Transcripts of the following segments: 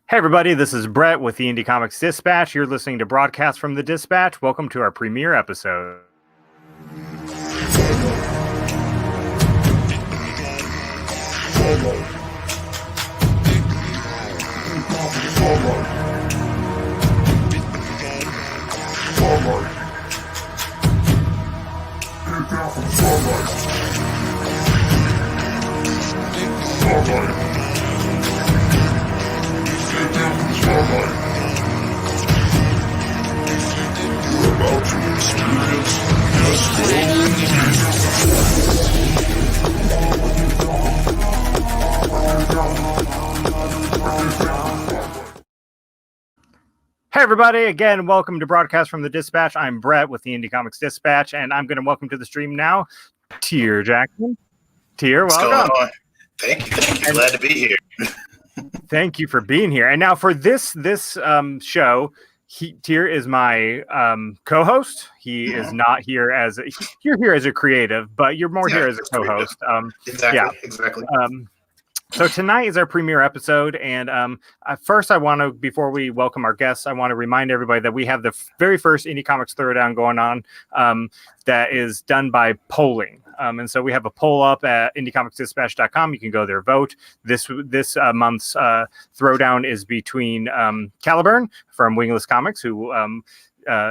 Hey everybody, this is Brett with the Indie Comics Dispatch. You're listening to Broadcast from the Dispatch. Welcome to our premiere episode. Hey everybody, again, welcome to Broadcast from the Dispatch. I'm Brett with the Indie Comics Dispatch, and I'm going to welcome to the stream now Tyr Jackson. Tyr, welcome. What's going on? Thank you. Glad to be here. Thank you for being here. And now for this show, Tyr is my co-host. He is not here as you're here as a creative, but you're more here as a co-host. Exactly. So tonight is our premiere episode, and first I want to, before we welcome our guests, I want to remind everybody that we have the very first Indie Comics Throwdown going on that is done by polling. And so we have a poll up at indiecomicsdispatch.com. You can go there, vote. This month's throwdown is between Caliburn from Wingless Comics, who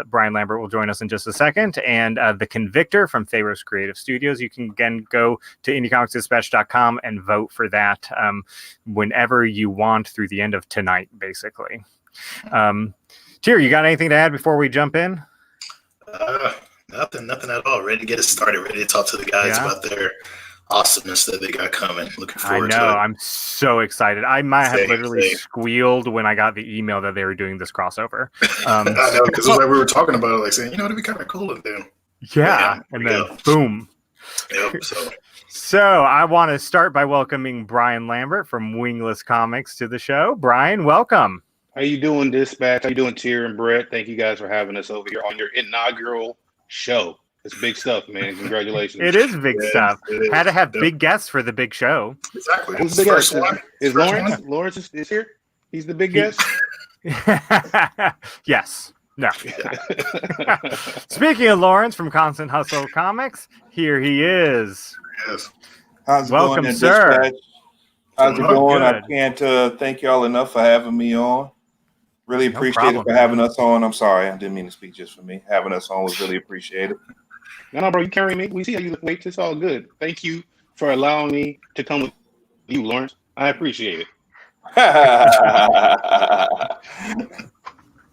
Brian Lambert will join us in just a second, and The Convictor from Theros Creative Studios. You can again go to indiecomicsdispatch.com and vote for that whenever you want through the end of tonight, basically. Tyr, you got anything to add before we jump in? Nothing at all. Ready to get us started. Ready to talk to the guys about their awasomeness that they got coming. Looking forward to it. I'm so excited. I might have literally squealed when I got the email that they were doing this crossover. I know, because we were talking about it, like saying, it'd be kind of cool to do. Yeah, and then boom. Yep. So I want to start by welcoming Brian Lambert from Wingless Comics to the show. Brian, welcome. How you doing, Dispatch? How you doing, Tyr and Brett? Thank you guys for having us over here on your inaugural show. It's big stuff, man. Congratulations. It is big stuff. Had to have big guests for the big show. Exactly. Who's the big guest? Is Lawrence? Lawrence is here? He's the big guest? Yes. No. Speaking of Lawrence from Constant Hustle Comics, here he is. Yes. How's it Welcome, going, sir. Dispatch? How's it going? Good. I can't thank y'all enough for having me on. Really appreciate it for having us on. I'm sorry, I didn't mean to speak just for me. Having us on was really appreciated. No, bro, you carry me. We see how you wait. It's all good. Thank you for allowing me to come with you, Lawrence. I appreciate it.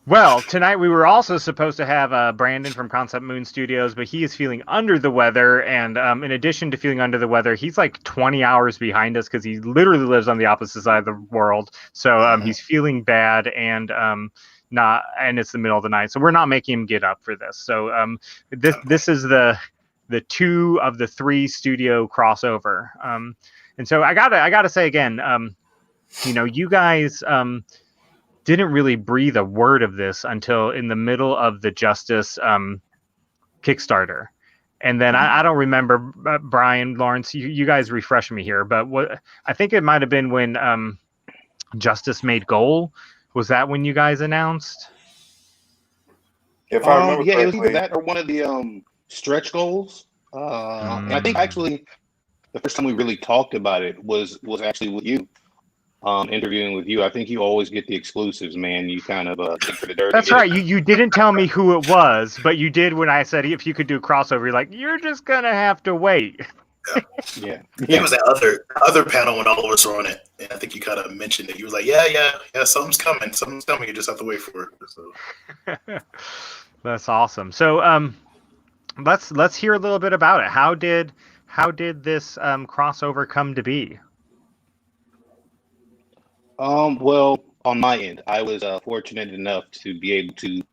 Well, tonight we were also supposed to have Brandon from Concept Moon Studios, but he is feeling under the weather. And in addition to feeling under the weather, he's like 20 hours behind us because he literally lives on the opposite side of the world. So he's feeling bad and and it's the middle of the night. So we're not making him get up for this. So this is the 2 of the 3 studio crossover. And so I gotta say again, you guys didn't really breathe a word of this until in the middle of the Justice Kickstarter. And then I don't remember, Brian, Lawrence, you guys refresh me here, but I think it might have been when Justice made goal. Was that when you guys announced? If I remember it was correctly. either that or one of the stretch goals. And I think actually the first time we really talked about it was actually with you. Interviewing with you. I think you always get the exclusives, man. You kind of dig for the dirty. That's right. You didn't tell me who it was, but you did when I said if you could do a crossover. You're like, you're just gonna have to wait. Yeah. It was that other panel when all of us were on it, and I think you kind of mentioned it. You was like, yeah, something's coming. You just have to wait for it. So. That's awesome. So let's hear a little bit about it. How did this crossover come to be? Well, on my end, I was fortunate enough to be able to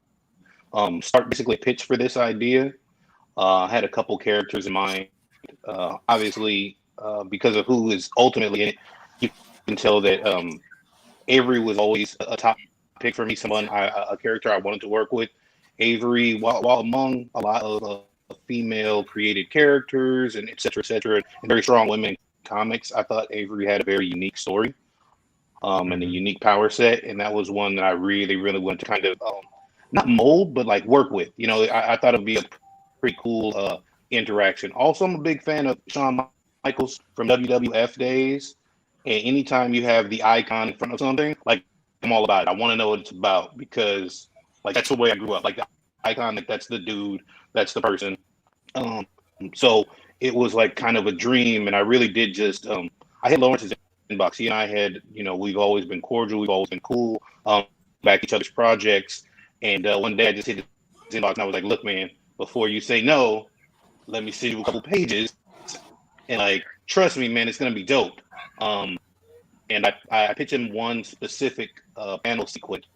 start basically a pitch for this idea. I had a couple characters in mind. Obviously, because of who is ultimately in it, you can tell that Avery was always a top pick for me, a character I wanted to work with. Avery, while among a lot of female created characters and et cetera, and very strong women in comics, I thought Avery had a very unique story. and a unique power set, and that was one that I really, really wanted to kind of not mold, but like work with. You know, I thought it'd be a pretty cool interaction. Also, I'm a big fan of Shawn Michaels from WWF days, and anytime you have the icon in front of something, like I'm all about it. I want to know what it's about because like that's the way I grew up. Like the icon, like that's the dude, that's the person. So it was like kind of a dream, and I really did just I had Lawrence's inbox. He and I had, you know, we've always been cordial, we've always been cool, back each other's projects. And one day I just hit his inbox and I was like, look, man, before you say no, let me send you a couple pages. And like, trust me, man, it's gonna be dope. And I pitched him one specific panel sequence.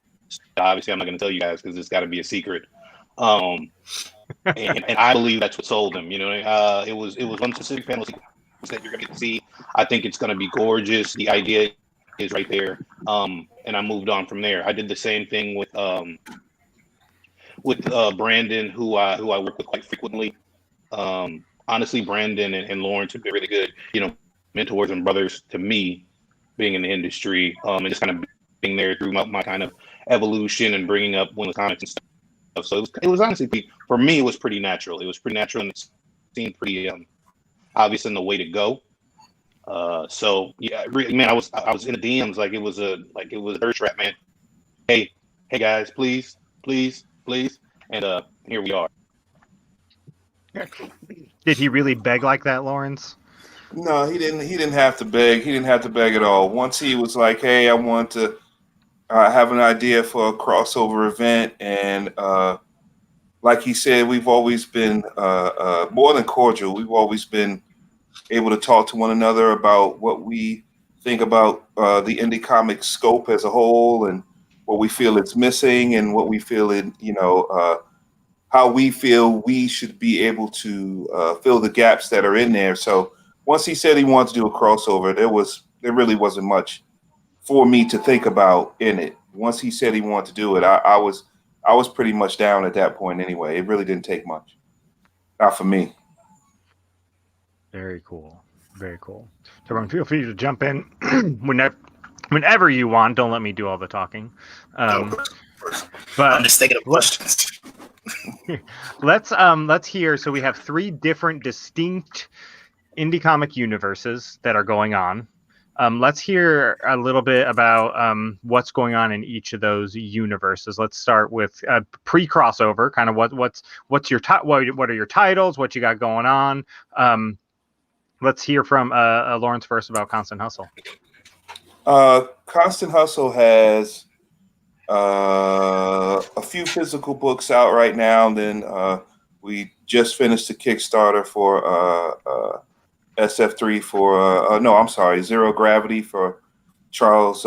Obviously, I'm not gonna tell you guys because it's got to be a secret. And I believe that's what sold him. You know, it was one specific panel sequence that you're gonna get to see. I think it's gonna be gorgeous. The idea is right there. And I moved on from there. I did the same thing with Brandon, who I work with quite frequently. Honestly, Brandon and Lawrence have been really good, you know, mentors and brothers to me, being in the industry, and just kind of being there through my kind of evolution and bringing up Wingless Comics and stuff. So it was honestly, for me, it was pretty natural. It was pretty natural, and it seemed pretty obvious in the way to go. So yeah, really, man, I was in the DMs like it was a thirst trap, man. Hey guys, please, and here we are. Did he really beg like that, Lawrence? No, he didn't. He didn't have to beg. He didn't have to beg at all. Once he was like, "Hey, I want to have an idea for a crossover event," and like he said, we've always been more than cordial. We've always been able to talk to one another about what we think about the indie comic scope as a whole, and what we feel it's missing, and what we feel it, you know, how we feel we should be able to fill the gaps that are in there. So once he said he wanted to do a crossover, there really wasn't much for me to think about in it. Once he said he wanted to do it, I was pretty much down at that point anyway. It really didn't take much, not for me. Very cool. Very cool. So everyone, feel free to jump in whenever you want. Don't let me do all the talking. Of course. But I'm just thinking of questions. Let's hear. So we have 3 different distinct indie comic universes that are going on. Let's hear a little bit about what's going on in each of those universes. Let's start with pre-crossover. Kind of what's your what are your titles? What you got going on? Let's hear from Lawrence first about Constant Hustle. Constant Hustle has a few physical books out right now. And then we just finished the Kickstarter for SF3 for Zero Gravity for Charles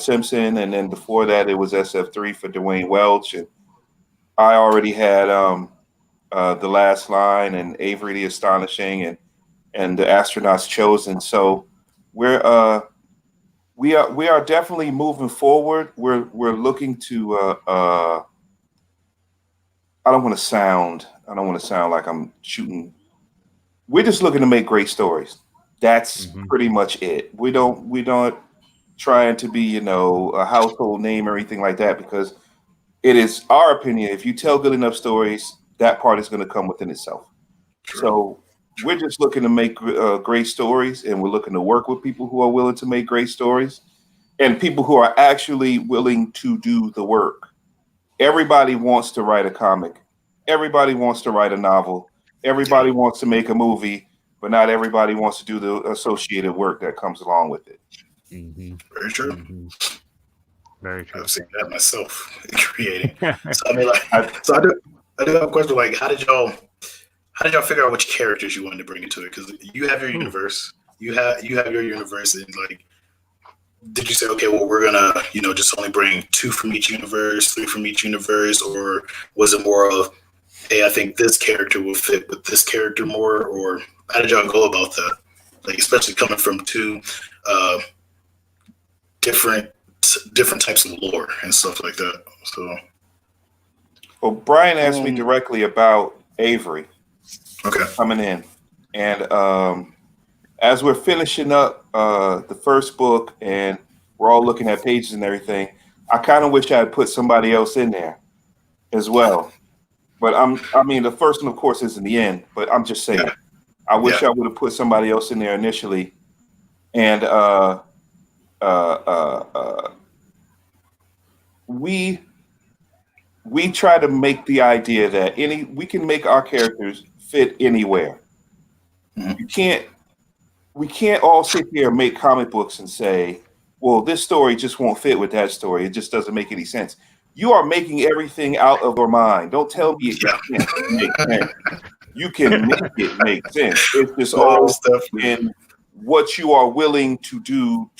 Simpson, and then before that it was SF3 for Dwayne Welch. And I already had The Last Line and Avery the Astonishing and The Astronauts Chosen. So we are definitely moving forward. We're looking to I don't want to sound like I'm shooting. We're just looking to make great stories. That's pretty much it. We don't trying to be, you know, a household name or anything like that, because it is our opinion. If you tell good enough stories, that part is going to come within itself. So we're just looking to make great stories, and we're looking to work with people who are willing to make great stories and people who are actually willing to do the work. Everybody wants to write a comic. Everybody wants to write a novel. Everybody wants to make a movie, but not everybody wants to do the associated work that comes along with it. Very true. Very true. I've seen that myself creating. So I mean, like, I do have a question. Like, how did y'all figure out which characters you wanted to bring into it? Because you have your universe, you have your universe, and like, did you say, okay, well, we're gonna, you know, just only bring 2 from each universe, 3 from each universe, or was it more of, hey, I think this character will fit with this character more, or how did y'all go about that? Like, especially coming from 2 different types of lore and stuff like that. So, well, Brian asked me directly about Avery coming in, and as we're finishing up the first book and we're all looking at pages and everything. I kind of wish I had put somebody else in there as well. But I mean, the first one, of course, is in the end. But I'm just saying, I wish I would have put somebody else in there initially. And we try to make the idea that we can make our characters fit anywhere. We can't all sit here and make comic books and say, well, this story just won't fit with that story. It just doesn't make any sense. You are making everything out of your mind. Don't tell me it can't make sense. You can make it make sense. It's just all in what you are willing to do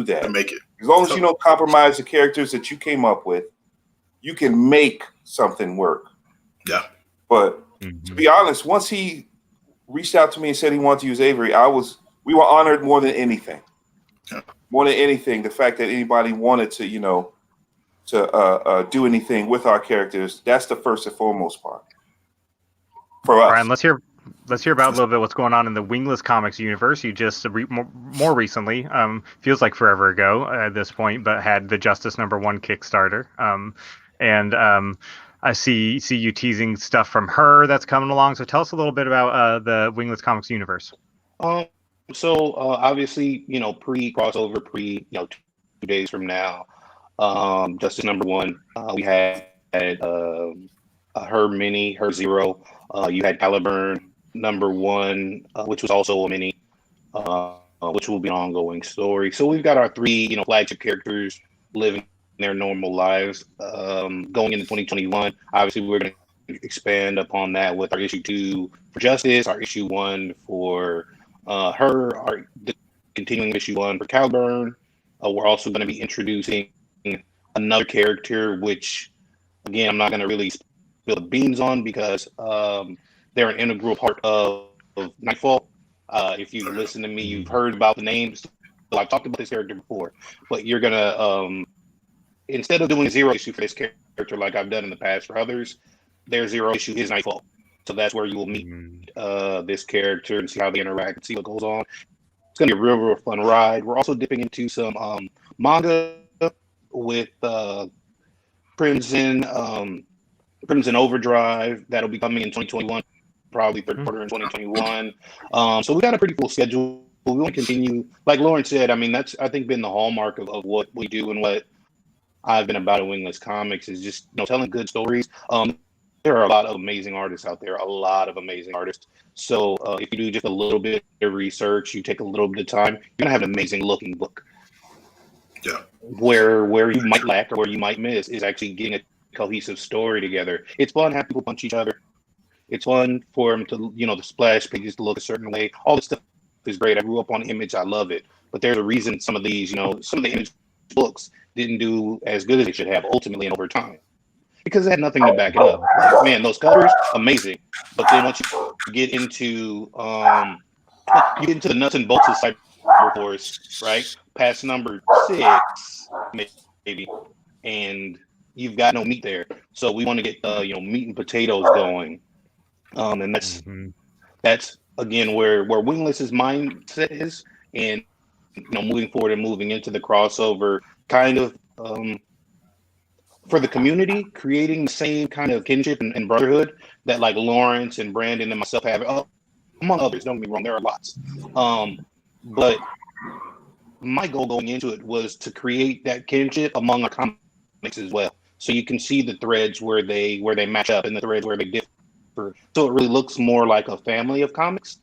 that. To make it. As long as you don't compromise the characters that you came up with, you can make something work. Yeah. But to be honest, once he reached out to me and said he wanted to use Avery, we were honored more than anything. Yeah. More than anything, the fact that anybody wanted to, do anything with our characters, that's the first and foremost part for us. Brian, let's hear about a little bit what's going on in the Wingless Comics universe. You just more recently, feels like forever ago at this point, but had the Justice #1 Kickstarter. I see you teasing stuff from her that's coming along. So tell us a little bit about the Wingless Comics universe. So obviously, pre-crossover, 2 days from now, Justice #1, we had her mini, her zero. You had Caliburn #1, which was also a mini, which will be an ongoing story. So we've got our three, flagship characters living their normal lives. Going into 2021, obviously we're going to expand upon that with our issue 2 for Justice, our issue 1 for her, our continuing issue 1 for Caliburn. We're also going to be introducing another character, which again I'm not going to really spill the beans on because they're an integral part of Nightfall. If you've listened to me, you've heard about the names. So I've talked about this character before, but you're gonna instead of doing a 0 issue for this character like I've done in the past for others, their 0 issue is Nightfall. So that's where you will meet this character and see how they interact and see what goes on. It's gonna be a real fun ride. We're also dipping into some manga with Crimson Overdrive that'll be coming in 2021, probably third quarter in 2021. So we got a pretty cool schedule. We want to continue, like Lauren said. I mean, that's I think been the hallmark of what we do and what I've been about at Wingless Comics is just telling good stories. There are a lot of amazing artists out there, So if you do just a little bit of research, you take a little bit of time, you're gonna have an amazing looking book. Yeah. Where you might lack or where you might miss is actually getting a cohesive story together. It's fun to have people punch each other. It's fun for them to, the splash pages to look a certain way. All this stuff is great. I grew up on Image. I love it. But there's a reason some of these, some of the Image books didn't do as good as they should have ultimately and over time. Because it had nothing to back it up. Like, man, those covers, amazing. But then once you get into the nuts and bolts of Cyberforce, right? Past number 6, maybe, and you've got no meat there. So we want to get meat and potatoes going. And that's again where Wingless's mindset is, and moving forward and moving into the crossover, kind of for the community, creating the same kind of kinship and brotherhood that like Lawrence and Brandon and myself have, among others. Don't get me wrong, there are lots. But my goal going into it was to create that kinship among our comics as well, so you can see the threads where they match up and the threads where they differ. So it really looks more like a family of comics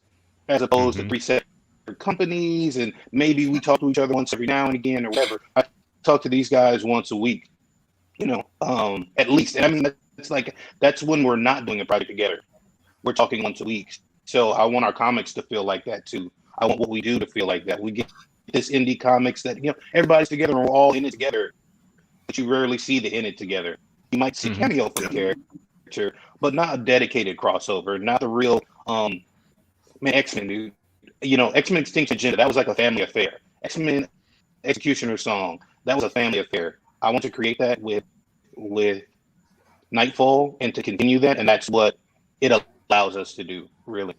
as opposed to 3 separate companies, and maybe we talk to each other once every now and again or whatever. I talk to these guys once a week, at least. And I mean, that's when we're not doing a project together. We're talking once a week. So I want our comics to feel like that too. I want what we do to feel like that. We get this indie comics that, everybody's together and we're all in it together, but you rarely see the in it together. You might see cameo for the character, but not a dedicated crossover, not the real X-Men, dude. X-Men Extinction Agenda, that was like a family affair. X-Men Executioner Song, that was a family affair. I want to create that with Nightfall and to continue that, and that's what it allows us to do, really.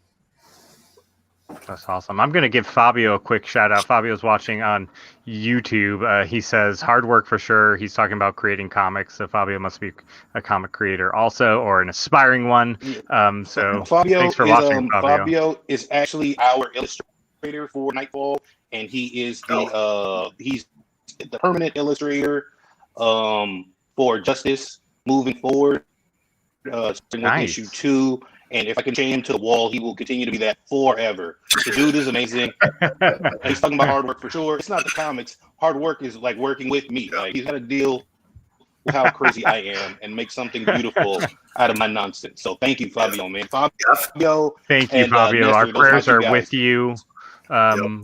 That's awesome. I'm going to give Fabio a quick shout out. Fabio's watching on YouTube. He says hard work for sure. He's talking about creating comics. So Fabio must be a comic creator also, or an aspiring one. So Fabio thanks for is, watching, Fabio. Fabio is actually our illustrator for Nightfall, and he is the he's the permanent illustrator for Justice moving forward. With issue 2. And if I can chain him to the wall, he will continue to be that forever. The dude is amazing. He's talking about hard work for sure. It's not the comics. Hard work is like working with me. Like, he's got to deal with how crazy I am and make something beautiful out of my nonsense. So thank you, Fabio, man. Fabio. Thank you, Fabio. Our prayers are with you.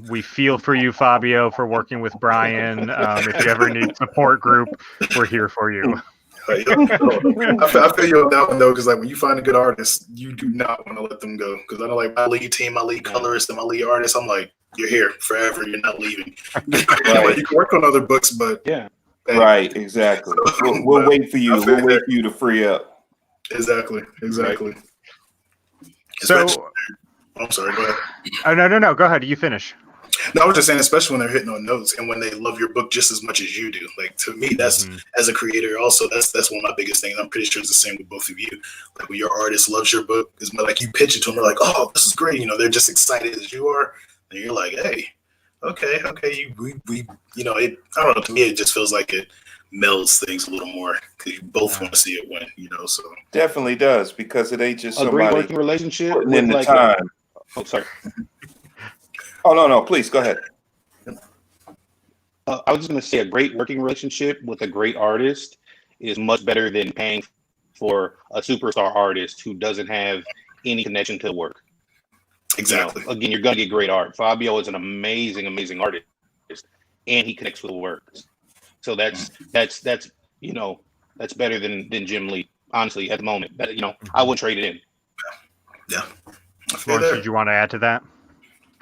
We feel for you, Fabio, for working with Brian. If you ever need support group, we're here for you. I feel you on that one though, because like when you find a good artist, you do not want to let them go. Because I know like my lead team, my lead colorist, and my lead artist, I'm like, you're here forever. You're not leaving. Like, you can work on other books, but hey. Right, exactly. We'll wait for you. We'll wait for you to free up. Exactly. So I'm sorry. Go ahead. Oh no. Go ahead. You finish. No, I was just saying, especially when they're hitting on notes and when they love your book just as much as you do. Like, to me, that's as a creator, also that's one of my biggest things. I'm pretty sure it's the same with both of you. Like, when your artist loves your book, it's like you pitch it to them, they're like, "Oh, this is great." You know, they're just excited as you are, and you're like, "Hey, okay, we you know, it. I don't know. To me, it just feels like it melds things a little more because you both want to see it win. You know, so definitely does, because it ain't just somebody a great working relationship putting in the like time. Oh, sorry. Oh no, please go ahead. I was just going to say a great working relationship with a great artist is much better than paying for a superstar artist who doesn't have any connection to the work. Exactly. You know, again, you're going to get great art. Fabio is an amazing artist, and he connects with the work. So that's you know, that's better than Jim Lee. Honestly, at the moment, you know, I would trade it in. Yeah. Lawrence, did you want to add to that?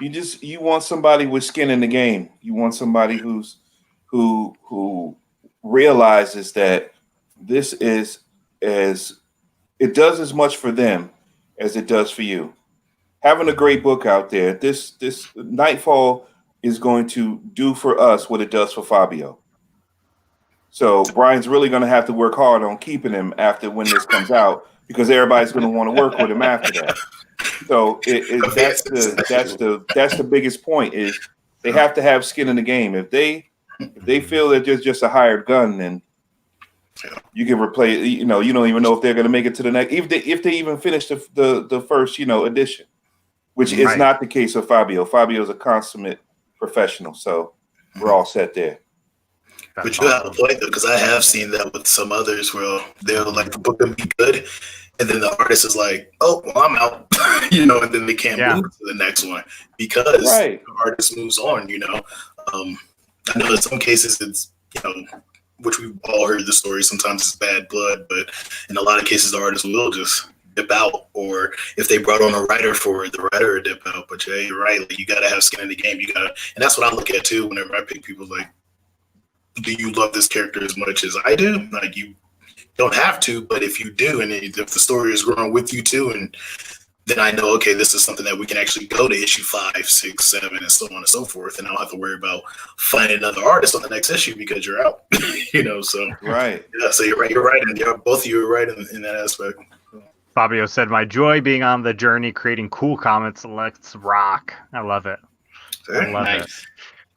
You want somebody with skin in the game. You want somebody who realizes that this is it does as much for them as it does for you. Having a great book out there, this Nightfall is going to do for us what it does for Fabio. So Brian's really going to have to work hard on keeping him after when this comes out, because everybody's going to want to work with him after that. So that's the biggest point, is they have to have skin in the game. If they feel that they're just a hired gun, then you can replace. You know, you don't even know if they're going to make it to the next. If they even finish the first edition, which is not the case of Fabio. Fabio is a consummate professional, so we're all set there. But you have a point though, because I have seen that with some others where they'll like the book will be good, and then the artist is like, "Oh, well, I'm out," you know, and then they can't move to the next one because the artist moves on. You know, I know in some cases it's which we've all heard the story. Sometimes it's bad blood, but in a lot of cases the artist will just dip out, or if they brought on a writer for it, the writer will dip out. But yeah, you're right. Like, you got to have skin in the game. You got, and that's what I look at too. Whenever I pick people, like, do you love this character as much as I do? Like, you don't have to, but if you do, and if the story is growing with you too, and then I know, okay, this is something that we can actually go to issue 5, 6, 7, and so on and so forth, and I don't have to worry about finding another artist on the next issue because you're out. So yeah, so you're right, and both of you are right in that aspect. Fabio said, "My joy being on the journey, creating cool comics. Let's rock." I love it. I love it.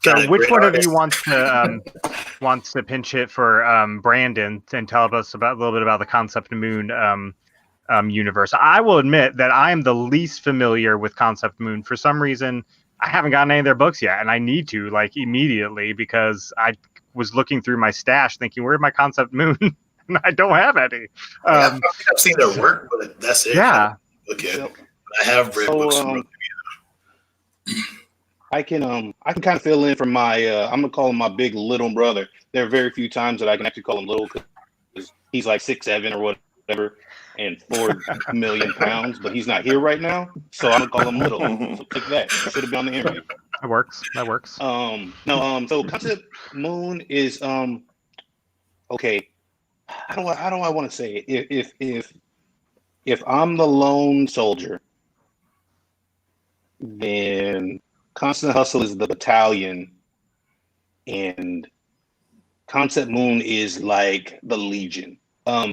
So, which one of you wants to pinch hit for Brandon and tell us a little bit about the Concept Moon universe? I will admit that I am the least familiar with Concept Moon. For some reason, I haven't gotten any of their books yet, and I need to, like, immediately, because I was looking through my stash thinking, where's my Concept Moon? And I don't have any. I've seen their work, but that's it. Yeah. Okay. I have read books from I can kind of fill in from my I'm gonna call him my big little brother. There are very few times that I can actually call him little, because he's like 6'7" or whatever and 4 million pounds, but he's not here right now, so I'm gonna call him little. So take that. Should have been on the interview. That works. So Concept Moon is okay. How do I want to say it? If I'm the lone soldier, Then Constant Hustle is the battalion, and Concept Moon is like the Legion.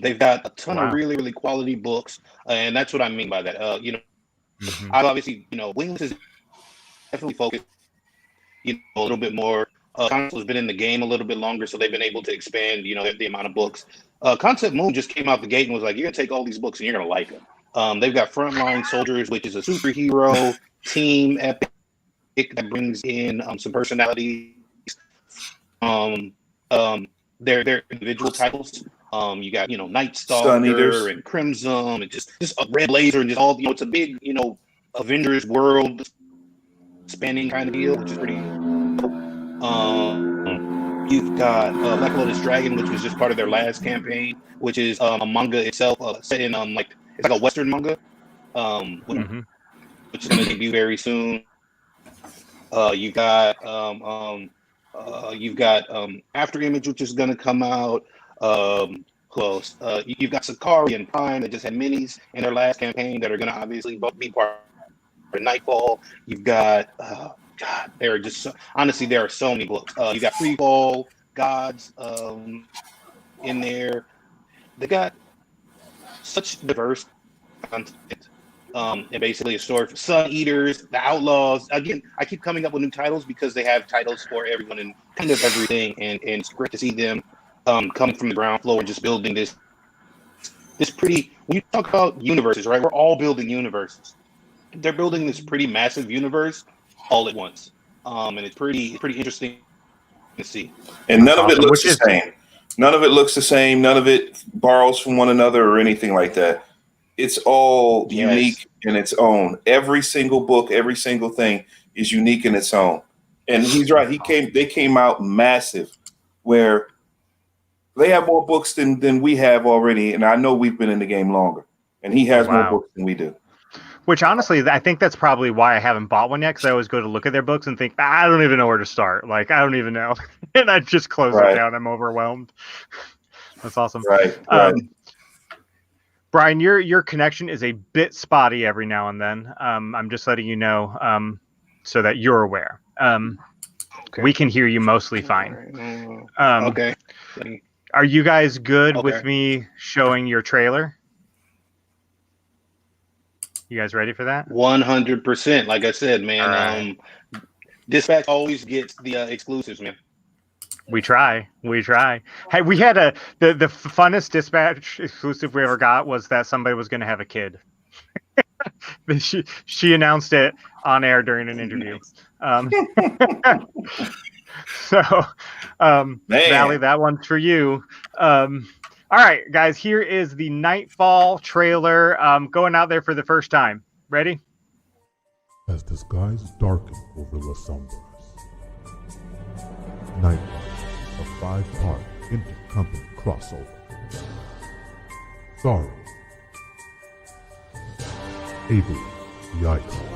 They've got a ton of really, really quality books, and that's what I mean by that. I obviously, Wingless is definitely focused, a little bit more. Console's been in the game a little bit longer, so they've been able to expand, the amount of books. Concept Moon just came out the gate and was like, "You're gonna take all these books and you're gonna like them." They've got Frontline Soldiers, which is a superhero team epic that brings in some personalities. They're individual titles. You got Night Stalker and Crimson and just a Red Blazer and just all it's a big Avengers world spanning kind of deal, which is pretty cool. You've got Black Lotus Dragon, which was just part of their last campaign, which is a manga itself set in it's like a Western manga, which is going to debut very soon. You've got After Image, which is going to come out. Who else? You've got Sakari and Prime that just had minis in their last campaign that are going to obviously both be part of Nightfall. You've got God, there are just honestly there are so many books. You got Freefall, Gods in there. They got such diverse content. And basically a story for Sun Eaters, the Outlaws. Again, I keep coming up with new titles because they have titles for everyone and kind of everything, and it's great to see them coming from the ground floor and just building this pretty. When you talk about universes, right? We're all building universes. They're building this pretty massive universe all at once, and it's pretty interesting to see. And none of it looks the same. None of it looks the same. None of it borrows from one another or anything like that. It's all unique in its own. Every single book, every single thing is unique in its own. And he's right. They came out massive, where they have more books than we have already. And I know we've been in the game longer, and he has more books than we do. Which honestly, I think that's probably why I haven't bought one yet, because I always go to look at their books and think, I don't even know where to start. Like, I don't even know. And I just close it down. I'm overwhelmed. That's awesome. Right. Brian, your connection is a bit spotty every now and then. I'm just letting you know so that you're aware. Okay. We can hear you mostly fine. Okay. Are you guys good with me showing your trailer? You guys ready for that? 100%. Like I said, man, right. Dispatch always gets the exclusives, man. We try. Hey, we had the funnest Dispatch exclusive we ever got was that somebody was going to have a kid. she announced it on air during an interview. Valley, that one's for you. All right, guys, here is the Nightfall trailer going out there for the first time. Ready? As the skies darken over Las Sombras, Nightfall, a 5-part intercompany crossover. Sorry, Avery, the Icon.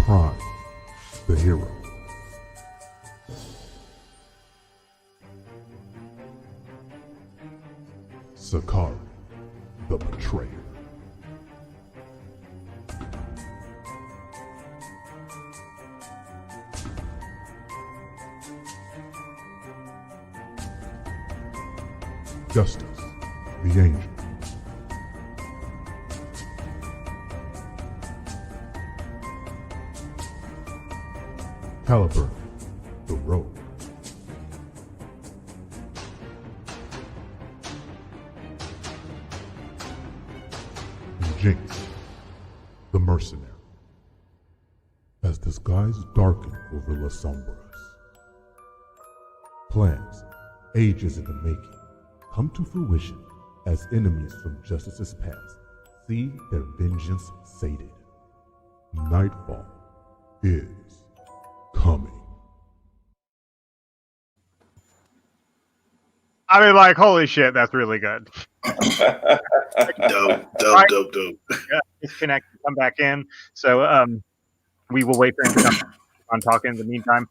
Prime, the hero. Sakari, the betrayer. Justice, the angel. Caliburn, the rogue. And Jinx, the mercenary. As the skies darken over Las Sombras, plans, ages in the making, come to fruition as enemies from Justice's past see their vengeance sated. Nightfall is coming. I mean, like, holy shit, that's really good. Dope. Yeah, disconnect, come back in. So we will wait for him to come. on talking in the meantime.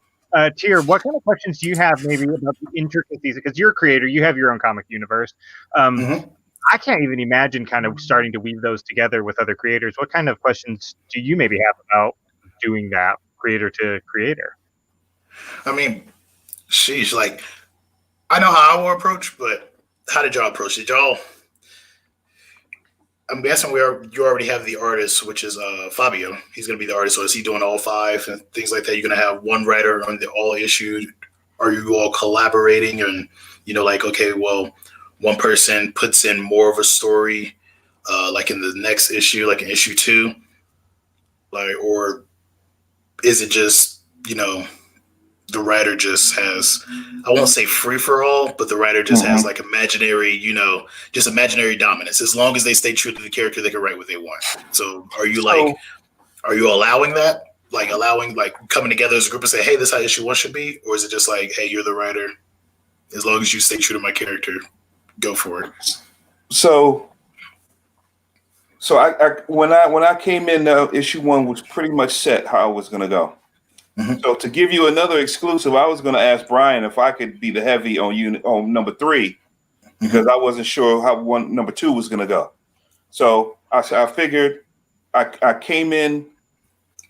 Tyr, what kind of questions do you have maybe about the intricacies? Because you're a creator, you have your own comic universe. I can't even imagine kind of starting to weave those together with other creators. What kind of questions do you maybe have about doing that creator to creator? I mean, sheesh, like, I know how I will approach, but how did y'all approach it? I'm guessing you already have the artist, which is Fabio. He's going to be the artist. So is he doing all 5 and things like that? You're going to have one writer on the all issued. Are you all collaborating? And, like, okay, well, one person puts in more of a story, like in the next issue, like in issue 2, like, or is it just, the writer just has, I won't say free for all, but the writer just has like imaginary, just imaginary dominance. As long as they stay true to the character, they can write what they want. So are you allowing that? Like coming together as a group and say, hey, this is how issue 1 should be? Or is it just like, hey, you're the writer. As long as you stay true to my character, go for it. So I when I came in, issue 1 was pretty much set how it was going to go. So to give you another exclusive, I was going to ask Brian if I could be the heavy on number 3, because I wasn't sure how number 2 was going to go. So I figured I came in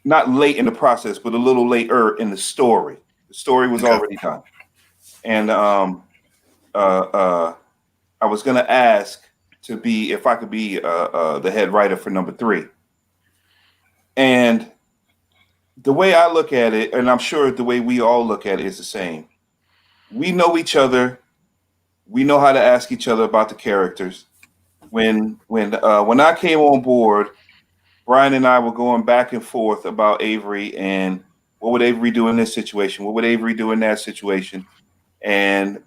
not late in the process, but a little later in the story. The story was already done, and I was going to ask to be if I could be the head writer for number 3, and the way I look at it, and I'm sure the way we all look at it is the same. We know each other. We know how to ask each other about the characters. When I came on board, Brian and I were going back and forth about Avery and what would Avery do in this situation? What would Avery do in that situation? And,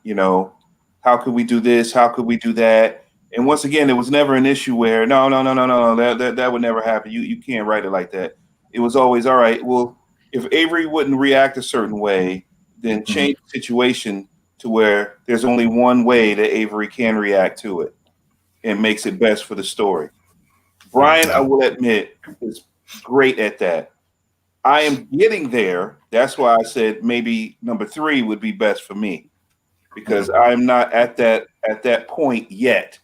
how could we do this? How could we do that? And once again, it was never an issue where, no, that would never happen. You can't write it like that. It was always, all right, well, if Avery wouldn't react a certain way, then change the situation to where there's only one way that Avery can react to it and makes it best for the story. Brian, I will admit, is great at that. I am getting there. That's why I said maybe number 3 would be best for me, because I'm not at that point yet.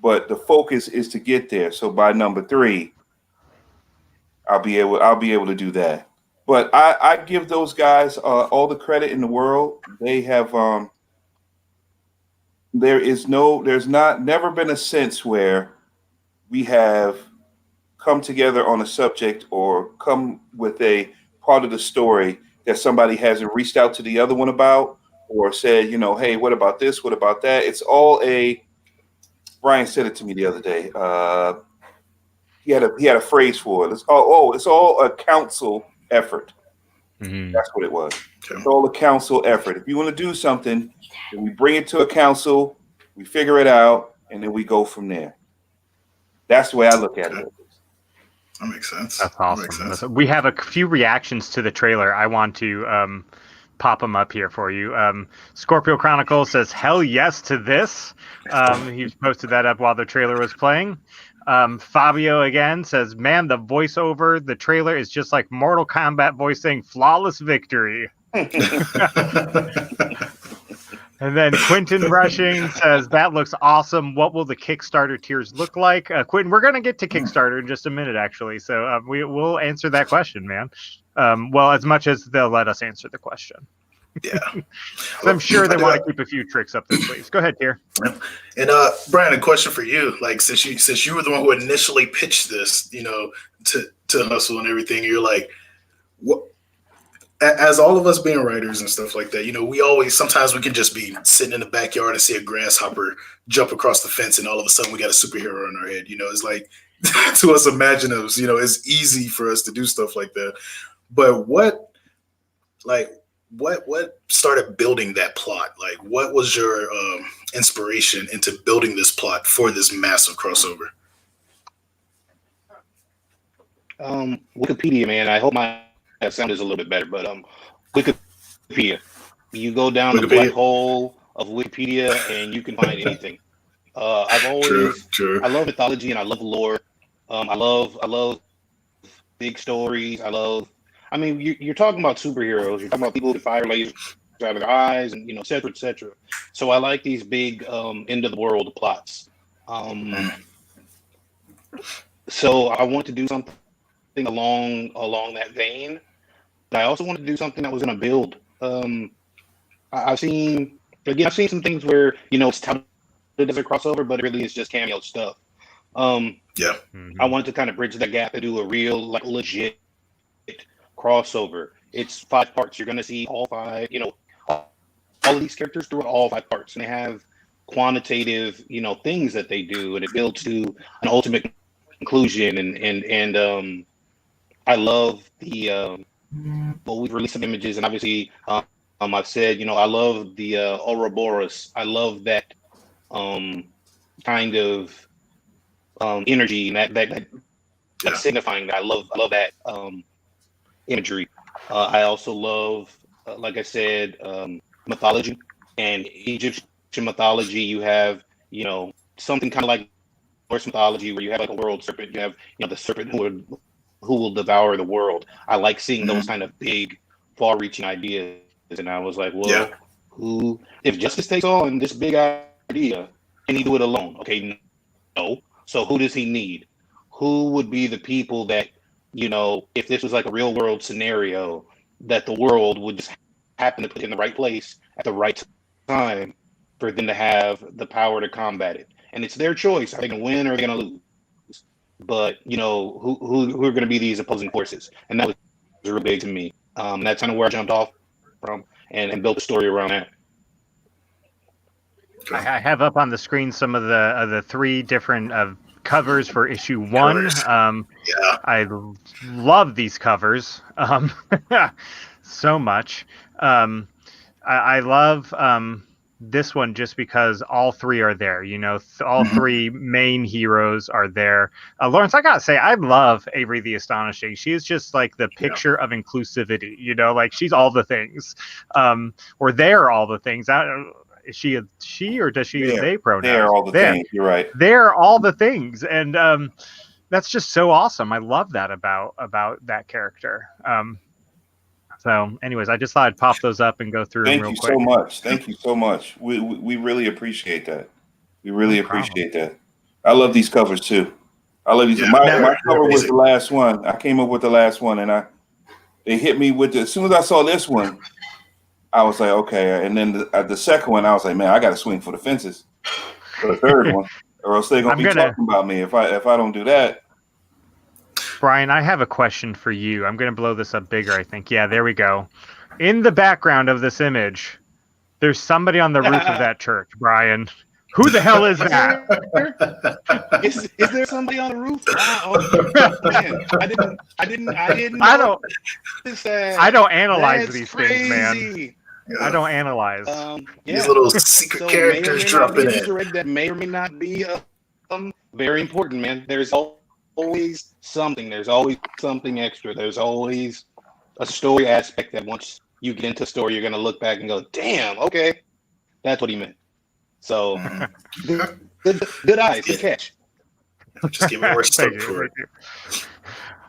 But the focus is to get there. So by number 3, I'll be able to do that. But I give those guys all the credit in the world. They have there's never been a sense where we have come together on a subject or come with a part of the story that somebody hasn't reached out to the other one about or said, hey, what about this? What about that? It's all Brian said it to me the other day. He had a phrase for it. It's all a council effort. That's what it was. Okay. It's all a council effort. If you want to do something, then we bring it to a council, we figure it out, and then we go from there. That's the way I look at it. That makes sense. That's awesome. We have a few reactions to the trailer. I want to pop them up here for you. Scorpio Chronicle says, hell yes to this. He's posted that up while the trailer was playing. Fabio again says, man, the voiceover, the trailer is just like Mortal Kombat voice saying flawless victory. And then Quentin Rushing says, that looks awesome. What will the Kickstarter tiers look like? Quentin, we're going to get to Kickstarter in just a minute, actually. So we'll answer that question, man. Well, as much as they'll let us answer the question. Yeah. So I'm sure they want to keep a few tricks up their sleeves. Go ahead, Tyr. And Brian, a question for you. Like, since you were the one who initially pitched this, to Hustle and everything, you're like, what? As all of us being writers and stuff like that, sometimes we can just be sitting in the backyard and see a grasshopper jump across the fence, and all of a sudden we got a superhero in our head. It's like, to us imaginatives, it's easy for us to do stuff like that. But what started building that plot? Like, what was your inspiration into building this plot for this massive crossover? Wikipedia, man. I hope my sound is a little bit better, but Wikipedia. You go down the black hole of Wikipedia and you can find anything. I've always, I love mythology and I love lore. I love big stories. I I mean, you're talking about superheroes. You're talking about people who fire lasers out of their eyes, and et cetera, et cetera. So I like these big end of the world plots. So I want to do something along that vein. But I also want to do something that was going to build. I've seen some things where it's touted as a crossover, but it really is just cameo stuff. I wanted to kind of bridge that gap and do a real, like, legit crossover. It's 5 parts. You're going to see all 5, all of these characters through all 5 parts, and they have quantitative, things that they do, and it builds to an ultimate conclusion. And I love the well, we've released some images, and obviously, I've said, I love the Ouroboros. I love that kind of energy and that signifying that. I love that imagery. I also love, like I said, mythology. And Egyptian mythology, you have, something kind of like Norse mythology, where you have like a world serpent. You have, the serpent who will devour the world. I like seeing those kind of big, far-reaching ideas. And I was like, well, if Justice takes on this big idea, can he do it alone? Okay, no. So who does he need? Who would be the people that, if this was like a real world scenario, that the world would just happen to put in the right place at the right time for them to have the power to combat it? And it's their choice. Are they going to win or are they going to lose? But, who are going to be these opposing forces? And that was real big to me. That's kind of where I jumped off from and built a story around that. I have up on the screen some of the 3 different covers for issue 1. I love these covers so much. I love this one just because all 3 are there. All 3 main heroes are there. Lawrence, I gotta say, I love Avery the Astonishing. She is just like the picture of inclusivity. Like she's all the things, or they're all the things. Is she a she, or does she use they pronouns? They're all the things. You're right. They're all the things, and that's just so awesome. I love that about that character. So, anyways, I just thought I'd pop those up and go through them real quick. Thank you so much. We really appreciate that. We really appreciate that. I love these covers too. I love these. My cover was the last one. I came up with the last one, and they hit me with as soon as I saw this one, I was like, okay. And then the second one, I was like, man, I got to swing for the fences for the third one, or else they're gonna be talking about me if I don't do that. Brian, I have a question for you. I'm going to blow this up bigger, I think. Yeah, there we go. In the background of this image, there's somebody on the roof of that church, Brian. Who the hell is that? Is there somebody on the roof? Man, I don't analyze these things, man. I don't analyze. These little secret characters dropping in. That may or may not be very important, man. There's always something. There's always something extra. There's always a story aspect that once you get into a story, you're going to look back and go, damn, okay, that's what he meant. So, good eyes, good catch. Just give me more stuff for it.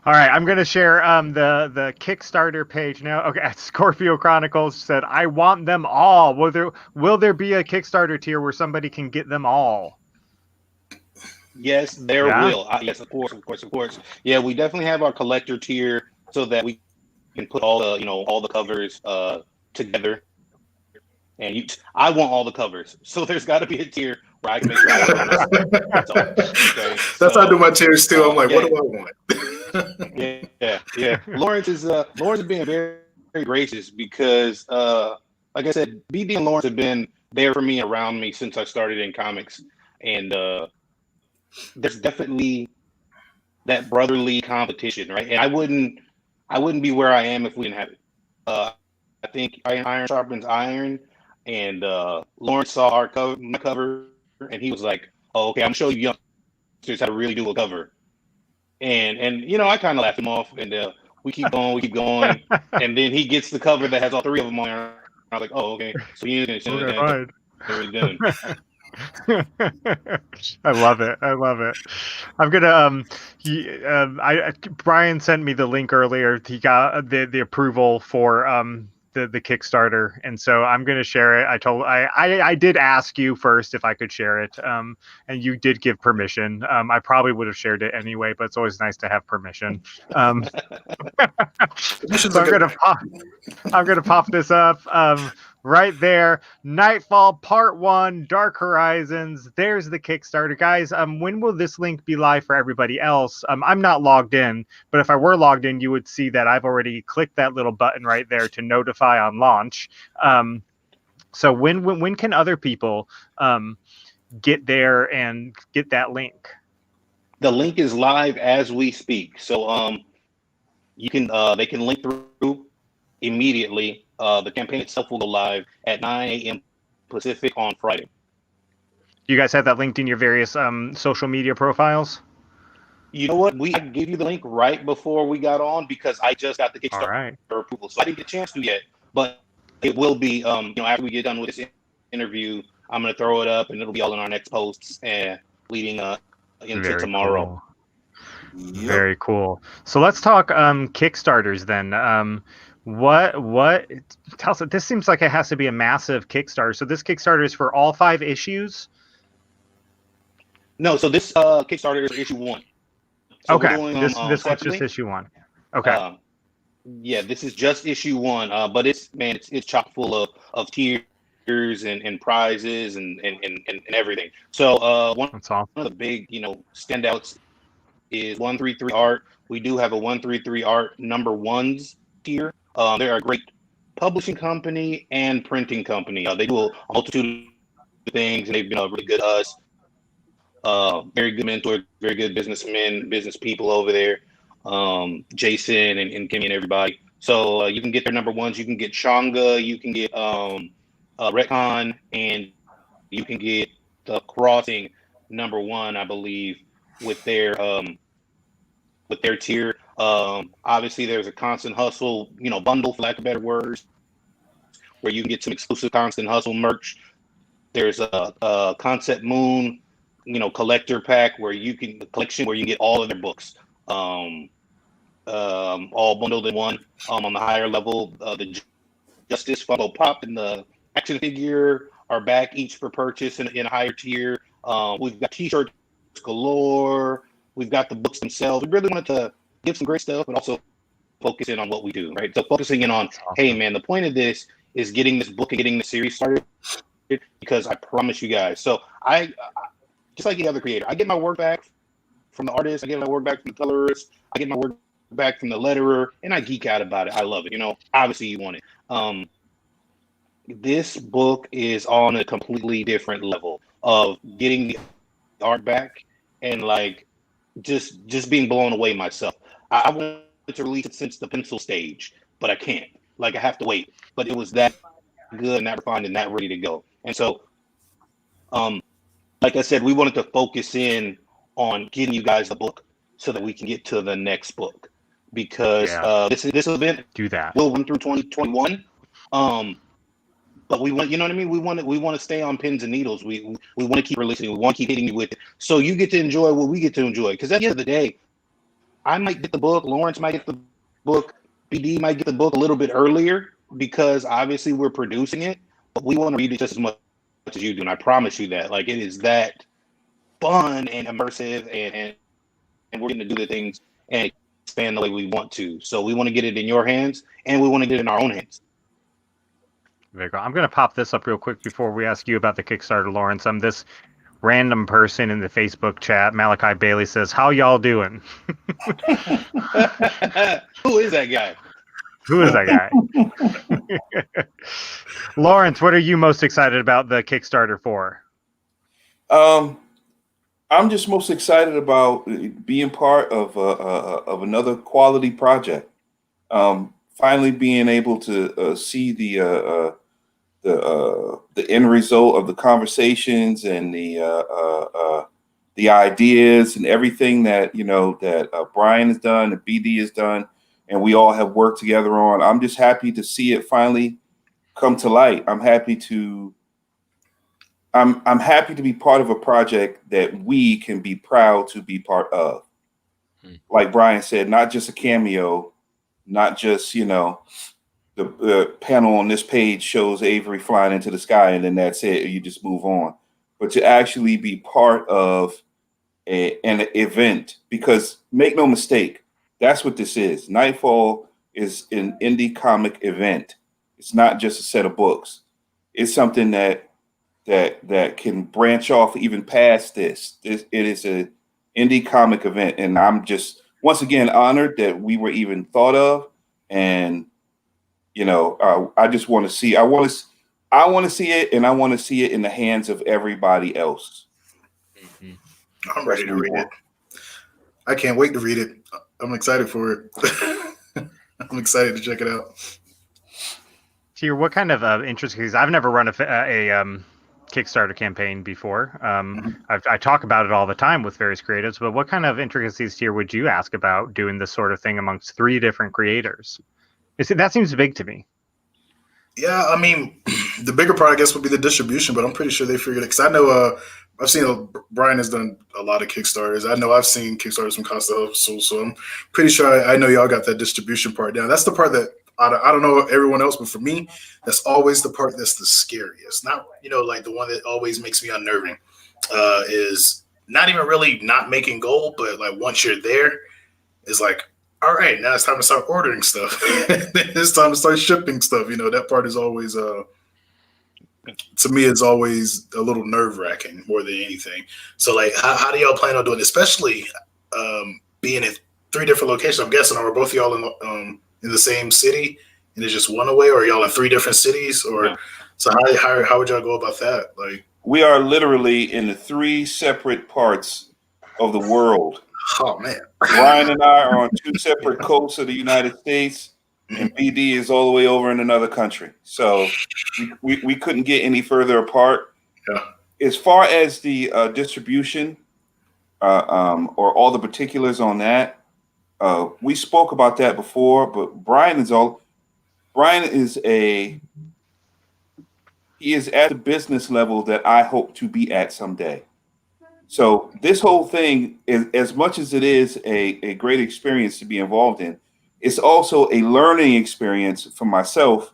All right, I'm going to share the Kickstarter page now. Okay, Scorpio Chronicles said, I want them all. Will there be a Kickstarter tier where somebody can get them all? Yes, there will. Yes, of course. Yeah, we definitely have our collector tier so that we can put all the covers together. And I want all the covers, so there's got to be a tier where I can make sure I have all. That's all. Okay? That's how I do my tiers too. I'm like, what do I want? Yeah. Lawrence is being very, very gracious because, like I said, BD and Lawrence have been there for me, around me since I started in comics, and there's definitely that brotherly competition, right? And I wouldn't be where I am if we didn't have it. I think iron sharpens iron, and Lawrence saw my cover, and he was like, "Oh, okay, I'm gonna show you youngsters how to really do a cover." And I kind of laughed him off, and we keep going, and then he gets the cover that has all 3 of them on there. I was like, "Oh, okay, so he is gonna show really done." I love it. I love it. I'm gonna Brian sent me the link earlier. He got the approval for the Kickstarter, and so I'm gonna share it. I did ask you first if I could share it, and you did give permission. I probably would have shared it anyway, but it's always nice to have permission. So I'm gonna pop this up right there. Nightfall Part 1, Dark Horizons. There's the Kickstarter, guys. When will this link be live for everybody else? I'm not logged in, but if I were logged in, you would see that I've already clicked that little button right there to notify on launch. So when can other people get there and get that link? The link is live as we speak, so you can they can link through immediately. The campaign itself will go live at 9 a.m. Pacific on Friday. You guys have that linked in your various social media profiles? You know what? I gave you the link right before we got on because I just got the Kickstarter approval, so I didn't get a chance to yet. But it will be, after we get done with this interview, I'm going to throw it up, and it'll be all in our next posts and leading into Very tomorrow. Cool. Yep. Very cool. So let's talk Kickstarters then. What tell us? This seems like it has to be a massive Kickstarter. So this Kickstarter is for all 5 issues? No, so this Kickstarter is issue 1. So okay, this one's just issue 1. Okay. Yeah, this is just issue 1, but it's chock full of tiers and prizes and everything. So one of the big standouts is 133 art. We do have a 133 art number 1s tier. They're a great publishing company and printing company. They do a multitude of things, and they've been really good to us. Very good mentors, very good businessmen, business people over there. Jason and Kimmy and everybody. So you can get their number 1s. You can get Shanga. You can get Retcon, and you can get the Crossing number 1, I believe, with their tier. Obviously, there's a Constant Hustle, bundle, for lack of better words, where you can get some exclusive Constant Hustle merch. There's a Concept Moon, collector pack where you can get all of their books, all bundled in one. On the higher level, the Justice Funko Pop and the action figure are back, each for purchase in a higher tier. We've got t-shirts galore. We've got the books themselves. We really wanted to give some great stuff, but also focus in on what we do, right? So focusing in on, hey man, the point of this is getting this book and getting the series started, because I promise you guys. So I just like the other creator, I get my work back from the artist, I get my work back from the colorist, I get my work back from the letterer, and I geek out about it. I love it. Obviously you want it. This book is on a completely different level of getting the art back and just being blown away myself. I wanted to release it since the pencil stage, but I can't. I have to wait. But it was that good and that refined and that ready to go. And so, like I said, we wanted to focus in on getting you guys the book so that we can get to the next book, because this event will run through 2021. But we want, what I mean? We want to stay on pins and needles. We want to keep releasing. We want to keep hitting you with it, so you get to enjoy what we get to enjoy. Because at the end of the day, I might get the book, Lawrence might get the book, BD might get the book a little bit earlier, because obviously we're producing it, but we want to read it just as much as you do. And I promise you that, it is that fun and immersive, and we're going to do the things and expand the way we want to. So we want to get it in your hands, and we want to get it in our own hands. There you go. I'm going to pop this up real quick before we ask you about the Kickstarter, Lawrence. This random person in the Facebook chat, Malachi Bailey, says, "How y'all doing?" Who is that guy? Who is that guy? Lawrence, what are you most excited about the Kickstarter for? I'm just most excited about being part of another quality project. Finally being able to see the end result of the conversations and the ideas and everything that that Brian has done and BD has done, and we all have worked together on. I'm just happy to see it finally come to light. I'm happy I'm happy to be part of a project that we can be proud to be part of. Like Brian said, not just a cameo, not just, the panel on this page shows Avery flying into the sky and then that's it, you just move on. But to actually be part of an event, because make no mistake, that's what this is. Nightfall is an indie comic event. It's not just a set of books. It's something that can branch off even past this. It is an indie comic event, and I'm just once again honored that we were even thought of. And I just want to see. I want to see it, and I want to see it in the hands of everybody else. I'm ready to read it. I can't wait to read it. I'm excited for it. I'm excited to check it out. Tyr, what kind of intricacies? I've never run a Kickstarter campaign before. I talk about it all the time with various creatives, but what kind of intricacies, Tyr, would you ask about doing this sort of thing amongst 3 different creators? That seems big to me. Yeah, I mean, the bigger part, I guess, would be the distribution, but I'm pretty sure they figured it. Because I know I've seen Brian has done a lot of Kickstarters. I know I've seen Kickstarters from Costa Hustle, so I'm pretty sure I know y'all got that distribution part down. That's the part that I don't know everyone else, but for me, that's always the part that's the scariest. Not, like the one that always makes me unnerving is not even really not making gold, but like once you're there, it's like, all right, now it's time to start ordering stuff. It's time to start shipping stuff. That part is always, to me, it's always a little nerve wracking more than anything. So, like, how do y'all plan on doing it? Especially being in 3 different locations? I'm guessing, are both y'all in the same city and it's just one away, or are y'all in 3 different cities? Or yeah. So how would y'all go about that? Like, we are literally in the 3 separate parts of the world. Oh man. Brian and I are on 2 separate coasts of the United States, and BD is all the way over in another country. So we couldn't get any further apart. Yeah. As far as the distribution or all the particulars on that, we spoke about that before, but Brian is at the business level that I hope to be at someday. So this whole thing is, as much as it is a great experience to be involved in, it's also a learning experience for myself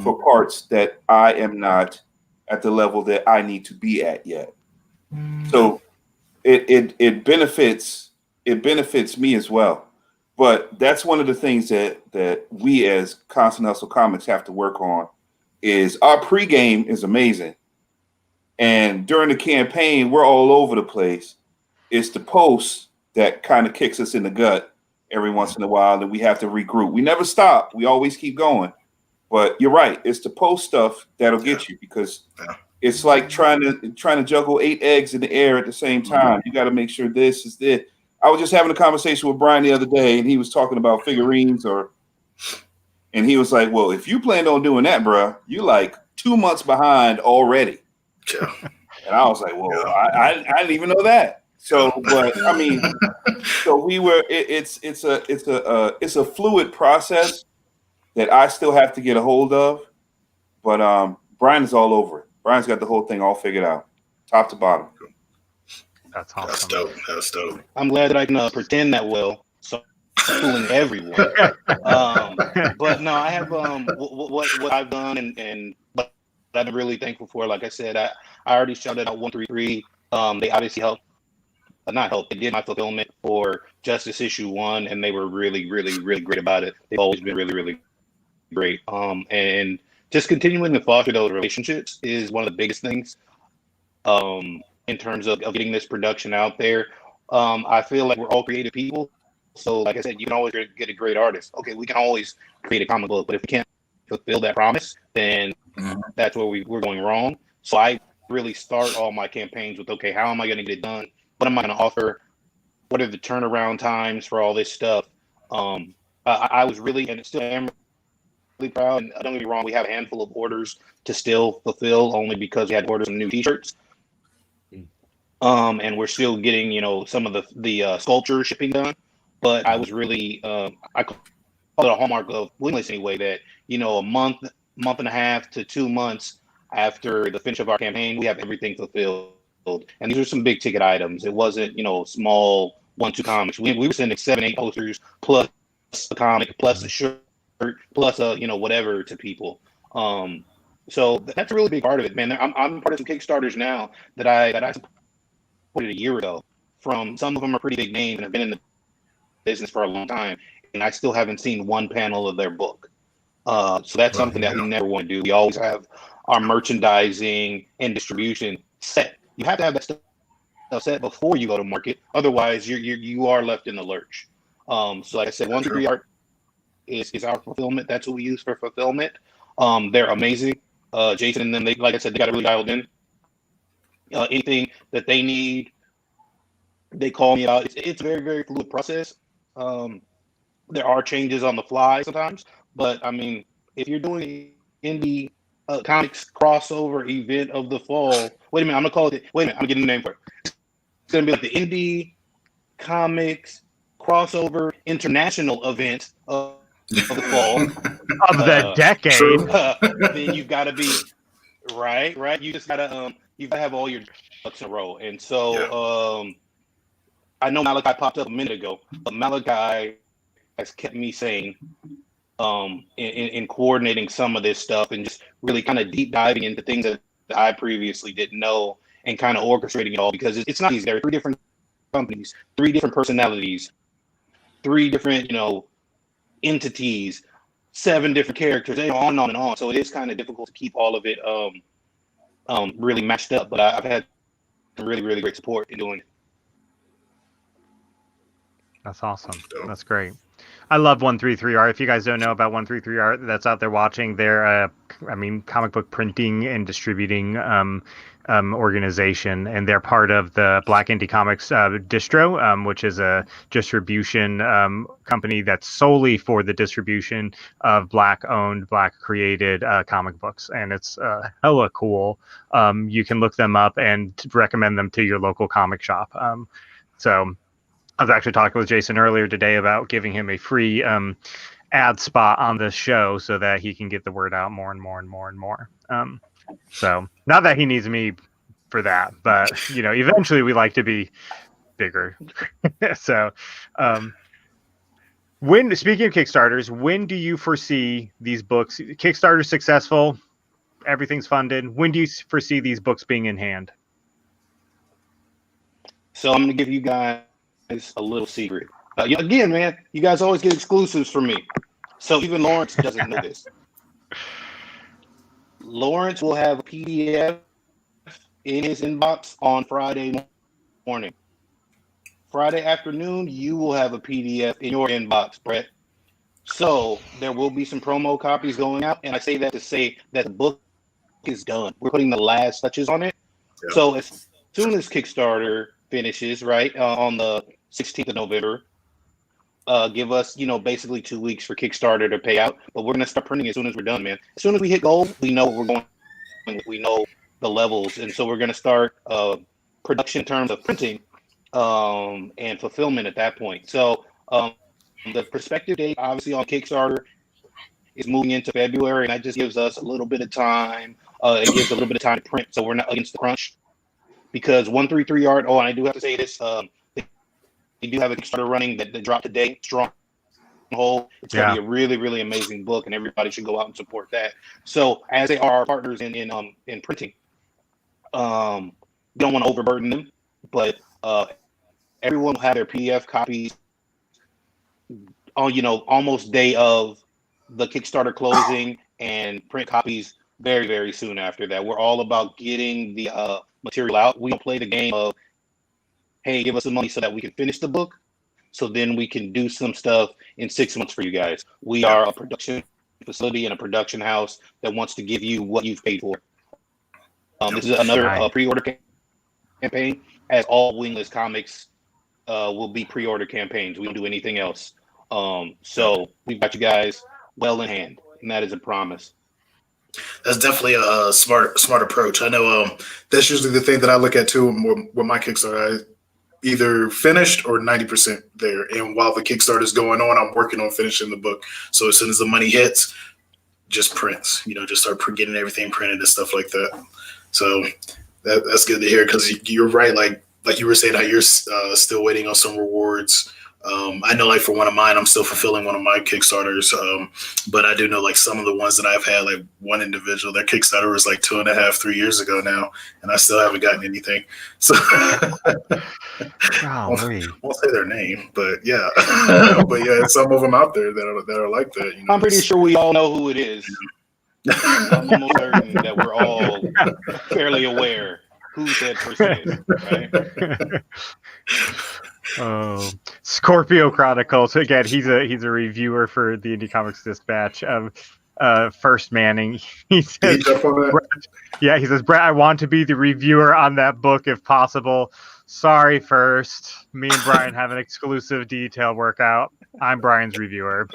for parts that I am not at the level that I need to be at yet. So it benefits me as well. But that's one of the things that we as Constant Hustle Comics have to work on. Is our pregame is amazing. And during the campaign, we're all over the place. It's the post that kind of kicks us in the gut every once in a while, and we have to regroup. We never stop. We always keep going. But you're right. It's the post stuff that'll get you, because it's like trying to juggle 8 eggs in the air at the same time. You got to make sure this is this. I was just having a conversation with Brian the other day, and he was talking about figurines, and he was like, "Well, if you planned on doing that, bro, you like 2 months behind already." Yeah. And I was like, "Well, I didn't even know that." So, but I mean, so we were. It's a fluid process that I still have to get a hold of, but Brian is all over it. Brian's got the whole thing all figured out, top to bottom. That's awesome. That's dope. I'm glad that I can pretend that well, so I'm fooling everyone. But no, I have what I've done, and but I'm really thankful for. Like I said, I already shouted out 133. They obviously helped. Not help. They did my fulfillment for Justice issue 1, and they were really, really, really great about it. They've always been really, really great. And just continuing to foster those relationships is one of the biggest things. In terms of getting this production out there, I feel like we're all creative people. So, like I said, you can always get a great artist. Okay, we can always create a comic book, but if we can't fulfill that promise, then that's where we're going wrong. So I really start all my campaigns with, okay, how am I going to get it done? What am I going to offer? What are the turnaround times for all this stuff? I was really, and still am really proud. And don't get me wrong, we have a handful of orders to still fulfill, only because we had to order some new T-shirts. And we're still getting, some of the sculpture shipping done. But I was really, I call it a hallmark of Wingless anyway, that, a month and a half to 2 months, after the finish of our campaign, we have everything fulfilled. And these are some big ticket items. It wasn't, small 1-2 comics. We were sending 7-8 posters plus a comic plus a shirt plus whatever to people. So that's a really big part of it, man. I'm part of some Kickstarters now that I supported a year ago. From some of them are pretty big names and have been in the business for a long time, and I still haven't seen one panel of their book. So that's something that we never want to do. We always have our merchandising and distribution set. You have to have that stuff set before you go to market. Otherwise, you are left in the lurch. So like I said, 1-3 Art is our fulfillment. That's what we use for fulfillment. They're amazing. Jason and them, like I said, they got it really dialed in. Anything that they need, they call me out. It's a very, very fluid process. There are changes on the fly sometimes, but I mean, if you're doing indie comics crossover event of the fall, wait a minute, I'm gonna get a name for it. It's gonna be like the Indie Comics Crossover International event of the fall of the decade. Then you've got to be right. You just gotta have all your ducks in a row. And so I know Malachi popped up a minute ago, but Malachi has kept me sane in coordinating some of this stuff and just really kind of deep diving into things that I previously didn't know and kind of orchestrating it all, because it's not easy. There are 3 different companies, 3 different personalities, 3 different, entities, 7 different characters, on and on and on. So it is kind of difficult to keep all of it really matched up, but I've had some really, really great support in doing it. That's awesome. That's great. I love 133 Art. If you guys don't know about 133 Art that's out there watching, they're comic book printing and distributing organization, and they're part of the Black Indie Comics distro, which is a distribution company that's solely for the distribution of Black-owned, Black-created comic books, and it's hella cool. You can look them up and recommend them to your local comic shop. So I was actually talking with Jason earlier today about giving him a free ad spot on this show so that he can get the word out more and more and more and more. So not that he needs me for that, but eventually we like to be bigger. So speaking of Kickstarters, when do you foresee these books? Kickstarter successful, everything's funded. When do you foresee these books being in hand? So I'm going to give you guys a little secret. Again, man, you guys always get exclusives from me. So even Lawrence doesn't know this. Lawrence will have a PDF in his inbox on Friday morning. Friday afternoon, you will have a PDF in your inbox, Brett. So there will be some promo copies going out, and I say that to say that the book is done. We're putting the last touches on it. Yeah. So as soon as Kickstarter finishes, right, on the 16th of November, give us, basically 2 weeks for Kickstarter to pay out. But we're going to start printing as soon as we're done, man. As soon as we hit goal, we know what we're going with. We know the levels. And so we're going to start production in terms of printing and fulfillment at that point. So the prospective date, obviously, on Kickstarter is moving into February, and that just gives us a little bit of time. It gives a little bit of time to print, so we're not against the crunch. Because 133 Art, and I do have to say this, they do have a Kickstarter running that dropped today, Stronghold. It's going to be a really, really amazing book, and everybody should go out and support that. So as they are our partners in printing, don't want to overburden them, but everyone will have their PDF copies on, almost day of the Kickstarter closing, and print copies very, very soon after that. We're all about getting the material out. We don't play the game of, hey, give us the money so that we can finish the book, so then we can do some stuff in 6 months for you guys. We are a production facility and a production house that wants to give you what you've paid for. This is another pre-order campaign, as all Wingless Comics will be pre-order campaigns. We don't do anything else. So we've got you guys well in hand, and that is a promise. That's definitely a smart approach. I know that's usually the thing that I look at too with my Kickstarter. I either finished or 90% there. And while the Kickstarter is going on, I'm working on finishing the book. So as soon as the money hits, just prints. Just start getting everything printed and stuff like that. So that's good to hear, because you're right. Like you were saying, how you're still waiting on some rewards. I know, like for one of mine, I'm still fulfilling one of my Kickstarters. But I do know, like some of the ones that I've had, like one individual, their Kickstarter was like 2.5, 3 years ago now, and I still haven't gotten anything. So won't say their name, but yeah, but yeah, some of them out there that are like that. I'm pretty sure we all know who it is. I'm almost certain that we're all fairly aware who that person is, right? Oh, Scorpio Chronicles again. He's a reviewer for the Indie Comics Dispatch. First Manning. He says, he says, Brett, I want to be the reviewer on that book if possible. Sorry, First. Me and Brian have an exclusive detail workout. I'm Brian's reviewer.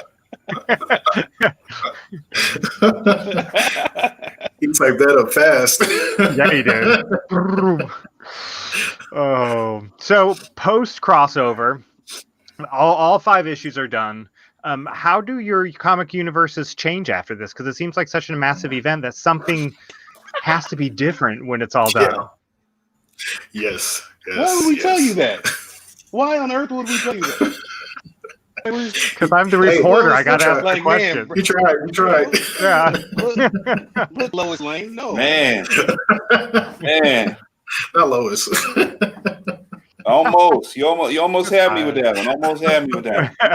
He typed that up fast. Yeah, he did. Oh, so post crossover, all 5 issues are done. How do your comic universes change after this? Because it seems like such a massive event that something has to be different when it's all done. Yes. Why would we tell you that? Why on earth would we tell you that? Because I'm the reporter. I got to ask the question. You tried. Yeah. Look, Lois Lane. No. Man. Not Lois. Almost. You almost had me with that one. I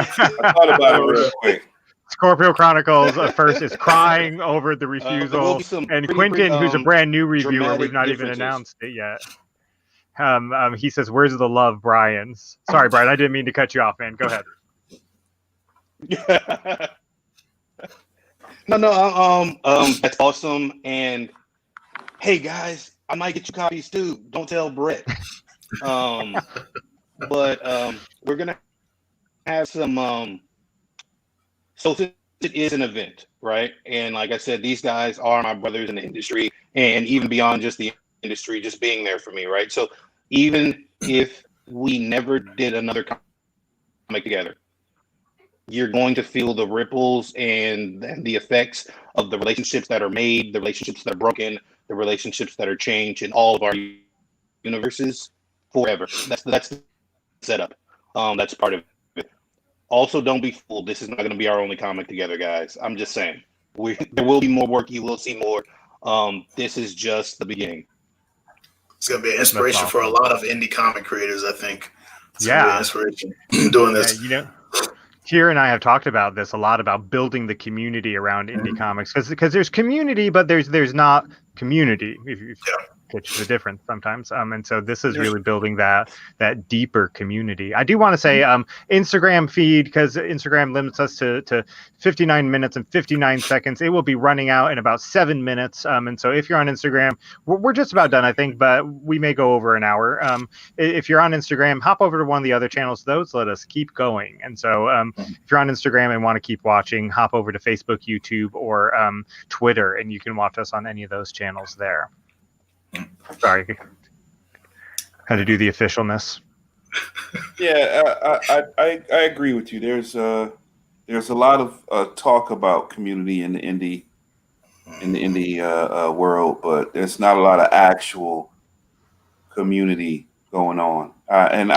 thought about it real quick. Scorpio Chronicles First is crying over the refusal, and Quentin, who's a brand new reviewer, we've not even announced it yet. He says, "Where's the love, Brian?" Sorry, Brian, I didn't mean to cut you off, man. Go ahead. No, that's awesome. And hey, guys, I might get you copies too. Don't tell Brett. But we're gonna have some. So it is an event, right? And like I said, these guys are my brothers in the industry, and even beyond just the industry, just being there for me, right? So even if we never did another comic together, you're going to feel the ripples and the effects of the relationships that are made, the relationships that are broken, the relationships that are changed in all of our universes forever. That's the setup. That's part of it. Also, don't be fooled. This is not going to be our only comic together, guys. I'm just saying. There will be more work. You will see more. This is just the beginning. It's going to be an inspiration for a lot of indie comic creators, I think. It's going to be an inspiration doing this. Tyr and I have talked about this a lot, about building the community around indie comics, because there's community, but there's not community. Which is a difference sometimes. And so this is really building that deeper community. I do want to say Instagram feed, because Instagram limits us to 59 minutes and 59 seconds. It will be running out in about 7 minutes. And so if you're on Instagram, we're just about done, I think, but we may go over an hour. If you're on Instagram, hop over to one of the other channels. Those let us keep going. And so if you're on Instagram and want to keep watching, hop over to Facebook, YouTube, or Twitter, and you can watch us on any of those channels there. Sorry, had to do the officialness. Yeah, I agree with you. There's a lot of talk about community in the indie world, but there's not a lot of actual community going on. And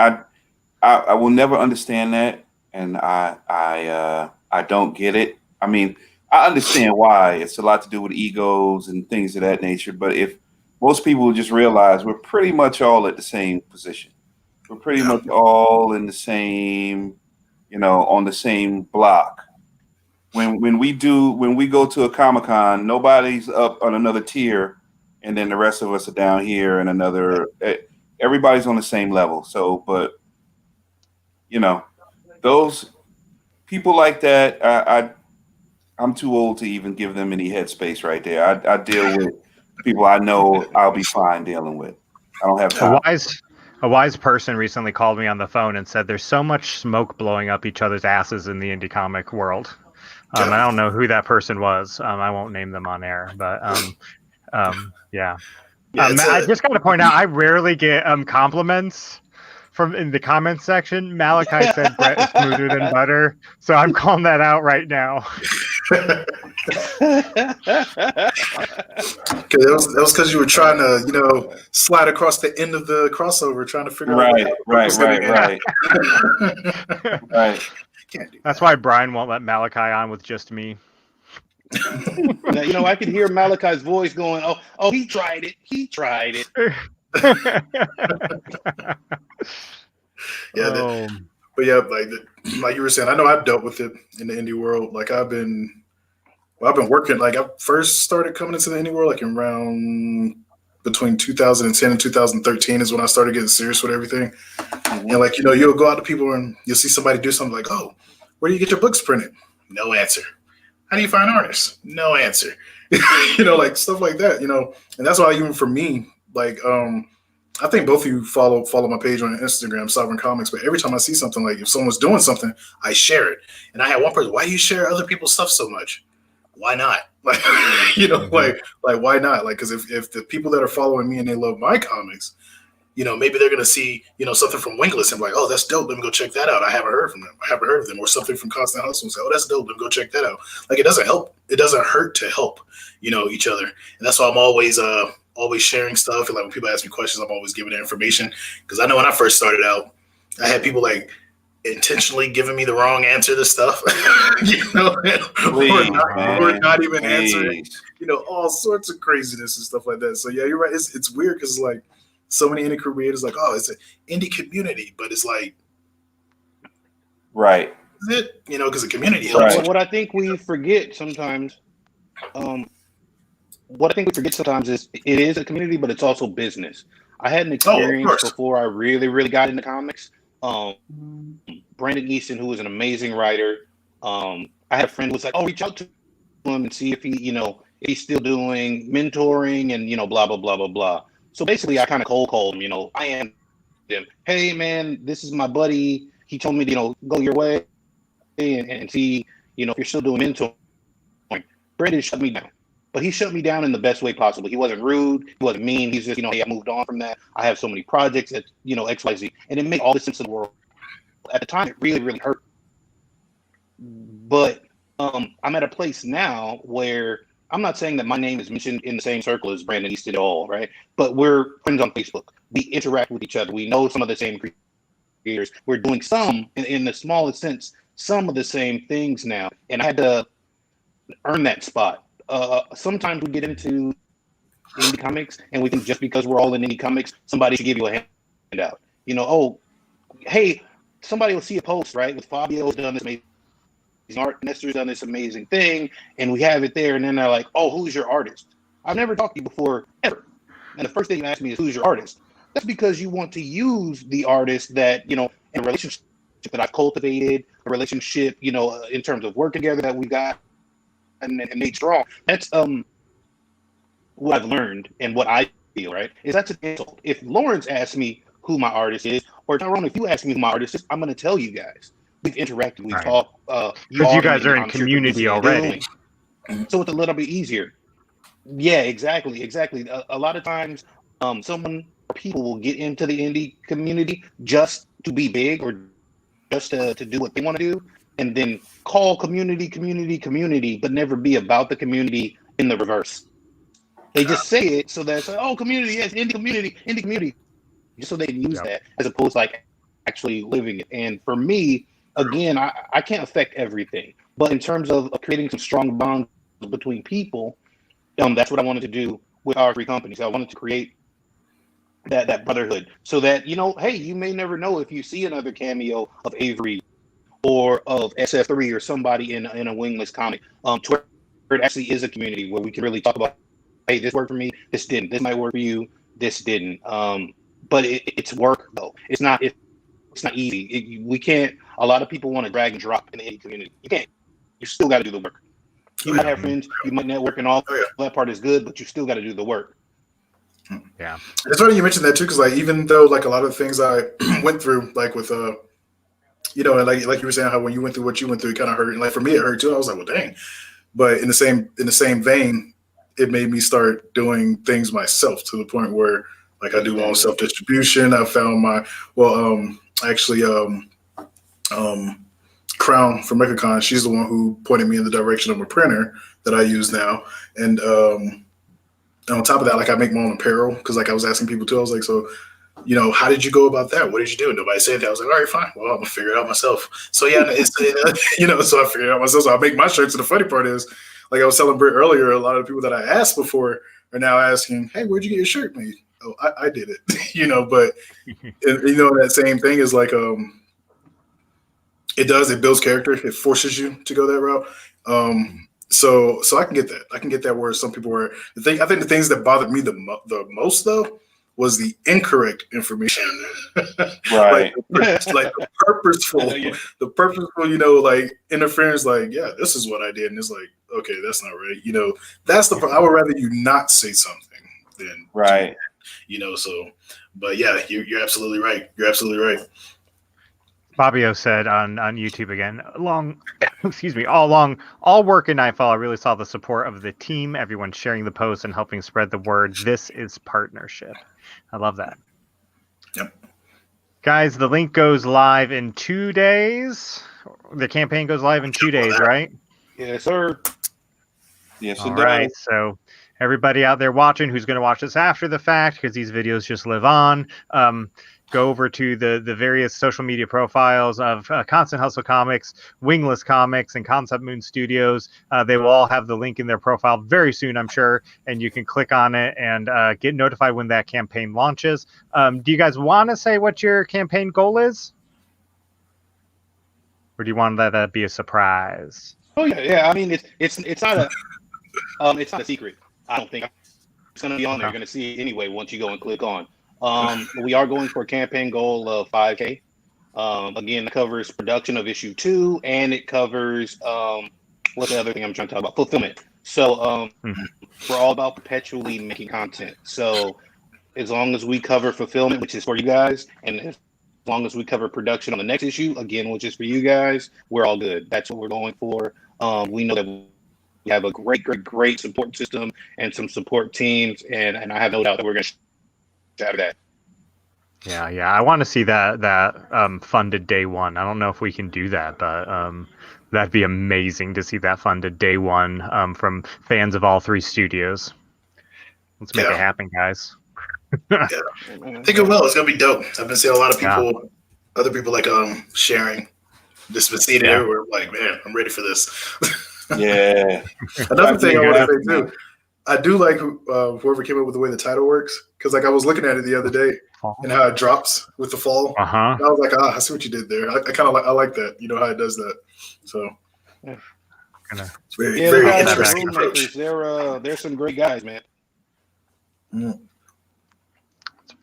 I will never understand that, and I don't get it. I mean, I understand why. It's a lot to do with egos and things of that nature, but if most people will just realize we're pretty much all at the same position. We're pretty much all in the same, on the same block. When we go to a Comic-Con, nobody's up on another tier, and then the rest of us are down here and another. Everybody's on the same level. So, but those people like that, I'm too old to even give them any headspace right there. I deal with people I know I'll be fine dealing with. I don't have time. A wise person recently called me on the phone and said there's so much smoke blowing up each other's asses in the indie comic world. I don't know who that person was. I won't name them on air, but yeah. I just got to point out, I rarely get compliments from in the comments section. Malachi said Brett is smoother than butter, so I'm calling that out right now. That was because you were trying to, slide across the end of the crossover, trying to figure out. Right. Can't do That's that. why Brian won't let Malachi on with just me. Now, I could hear Malachi's voice going, "Oh, he tried it. He tried it." Yeah, but yeah, like you were saying, I know I've dealt with it in the indie world. Like I've been working. Like I first started coming into the indie world like around between 2010 and 2013 is when I started getting serious with everything. And like you'll go out to people and you'll see somebody do something like, "Oh, where do you get your books printed?" No answer. How do you find artists? No answer. Like stuff like that. And that's why even for me, like I think both of you follow my page on Instagram, Sovereign Comics. But every time I see something, like if someone's doing something, I share it. And I had one person, why do you share other people's stuff so much? Why not? Like, like why not? Like, because if the people that are following me and they love my comics, maybe they're gonna see, something from Wingless and be like, oh, that's dope. Let me go check that out. I haven't heard from them. I haven't heard of them. Or something from Constant Hustle and say, oh, that's dope. Let me go check that out. Like, it doesn't help. It doesn't hurt to help, each other. And that's why I'm always sharing stuff. And like when people ask me questions, I'm always giving their information. Because I know when I first started out, I had people like intentionally giving me the wrong answer to stuff, or not even answering, all sorts of craziness and stuff like that. So yeah, you're right. It's weird because like so many indie creators like, oh, it's an indie community, but it's like, right? Is it? Because the community helps. Right. What I think we forget sometimes, is it is a community, but it's also business. I had an experience before I really, really got into comics. Brandon Easton, who was an amazing writer. I had a friend who was like, "Oh, reach out to him and see if he, if he's still doing mentoring and blah blah blah blah blah." So basically, I kind of cold called him. I am him. Hey man, this is my buddy. He told me to go your way and see if you're still doing mentoring. Brandon shut me down, but he shut me down in the best way possible. He wasn't rude. He wasn't mean. He's just hey, I moved on from that. I have so many projects at XYZ, and it made all the sense in the world. At the time, it really, really hurt. But I'm at a place now where I'm not saying that my name is mentioned in the same circle as Brandon Easton at all, right? But we're friends on Facebook. We interact with each other. We know some of the same creators. We're doing some, in the smallest sense, some of the same things now. And I had to earn that spot. Sometimes we get into indie comics, and we think just because we're all in indie comics, somebody should give you a handout. Oh, hey, somebody will see a post, right, with Fabio's done this amazing art, Nestor's done this amazing thing, and we have it there, and then they're like, oh, who's your artist? I've never talked to you before, ever. And the first thing you ask me is, who's your artist? That's because you want to use the artist that, in a relationship that I've cultivated, a relationship, in terms of work together that we got and made strong. That's what I've learned and what I feel, right, is that's an insult. If Lawrence asks me who my artist is, or Tyrone, if you ask me who my artist is, I'm going to tell you guys. We've interacted, we've talked. Because you guys are in community already. So it's a little bit easier. Yeah, exactly. A lot of times, someone or people will get into the indie community just to be big or just to do what they want to do, and then call community, but never be about the community in the reverse. They just say it so that it's like, oh, community, yes, indie community, just so they can use that as opposed to like actually living it. And for me, again, I can't affect everything, but in terms of creating some strong bonds between people, that's what I wanted to do with our three companies. I wanted to create that brotherhood so that, hey, you may never know if you see another cameo of Avery or of SF3 or somebody in a Wingless comic. Twitter actually is a community where we can really talk about, hey, this worked for me, this didn't. This might work for you, this didn't. But it's work though. It's not easy. We can't. A lot of people want to drag and drop in the indie community. You can't. You still got to do the work. You might have friends, you might network, and all that part is good, but you still got to do the work. Yeah, it's funny you mentioned that too, because like even though like a lot of the things I went through, like with and like you were saying how when you went through what you went through, it kind of hurt, and like for me it hurt too. I was like, well, dang. But in the same vein, it made me start doing things myself to the point where like I do my own self distribution. I found my Crown from MechaCon, she's the one who pointed me in the direction of a printer that I use now. And on top of that, like I make my own apparel because like I was asking people too. I was like, so, you know, how did you go about that? What did you do? And nobody said that. I was like, all right, fine. Well, I'm gonna figure it out myself. So yeah, it's you know, so I figured it out myself. So I make my shirts. And the funny part is, like I was telling Britt earlier, a lot of the people that I asked before are now asking, hey, where'd you get your shirt made? Oh, I did it. You know, but you know, that same thing is like it builds character. It forces you to go that route. So I can get that. I can get that where some people were. I think the things that bothered me the most though was the incorrect information. Right. like the purposeful, you know, like interference. Like, yeah, this is what I did, and it's like, okay, that's not right. You know, that's the. I would rather you not say something than right. You know, so. But yeah, you're absolutely right. You're absolutely right. Fabio said on YouTube again, all work in Nightfall. I really saw the support of the team, everyone sharing the post and helping spread the word. This is partnership. I love that. Yep. Guys, the link goes live in 2 days. The campaign goes live in 2 days, right? Yes, sir. Yes, all right. So everybody out there watching who's going to watch this after the fact, because these videos just live on, go over to the various social media profiles of Constant Hustle Comics, Wingless Comics, and Concept Moon Studios. They will all have the link in their profile very soon, I'm sure, and you can click on it and get notified when that campaign launches. Do you guys want to say what your campaign goal is? Or do you want that to be a surprise? Oh yeah. I mean, it's not a secret. I don't think it's going to be on there. You're going to see it anyway once you go and click on. We are going for a campaign goal of 5K. Again, it covers production of issue 2, and it covers what's the other thing I'm trying to talk about? Fulfillment. So we're all about perpetually making content. So as long as we cover fulfillment, which is for you guys, and as long as we cover production on the next issue, again, which is for you guys, we're all good. That's what we're going for. We know that we have a great support system and some support teams, and I have no doubt that we're going to out of that. Yeah. I want to see that funded day one. I don't know if we can do that, but that'd be amazing to see that funded day one from fans of all 3 studios. Let's make it happen, guys. Yeah. I think it will. It's gonna be dope. I've been seeing a lot of people, other people like sharing. Just been seeing it everywhere. Like, man, I'm ready for this. Yeah. Another thing I want to say too. I do like whoever came up with the way the title works, because like I was looking at it the other day and how it drops with the fall. And I was like, I see what you did there. I kind of like that. You know how it does that. So it's very interesting approach. They're some great guys, man.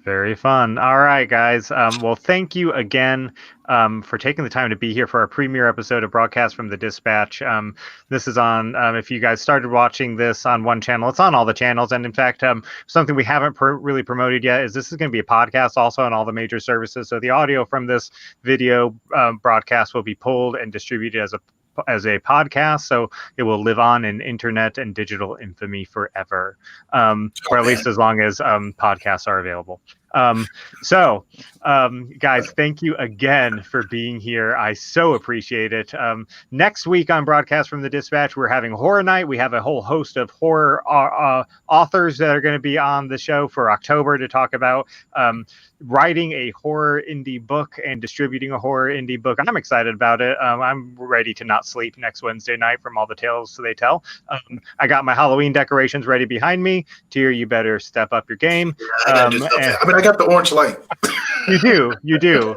Very fun. All right, guys. Well, thank you again for taking the time to be here for our premiere episode of Broadcast from the Dispatch. This is on, if you guys started watching this on one channel, it's on all the channels. And in fact, something we haven't really promoted yet is this is going to be a podcast also on all the major services. So the audio from this video broadcast will be pulled and distributed as a podcast, so it will live on in internet and digital infamy forever, or at least as long as podcasts are available. Guys, thank you again for being here. I so appreciate it. Next week on Broadcast from the Dispatch, we're having Horror Night. We have a whole host of horror authors that are going to be on the show for October to talk about writing a horror indie book and distributing a horror indie book. I'm excited about it. I'm ready to not sleep next Wednesday night from all the tales they tell. I got my Halloween decorations ready behind me. Tyr, you better step up your game. I got the orange light. You do.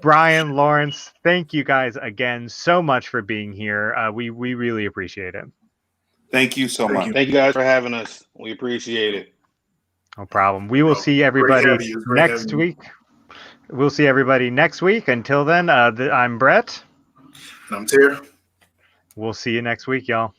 Brian, Lawrence, thank you guys again so much for being here. We really appreciate it. Thank you so much. Thank you guys for having us. We appreciate it. No problem. We will see everybody next week. We'll see everybody next week. Until then, I'm Brett. And I'm Tyr. We'll see you next week, y'all.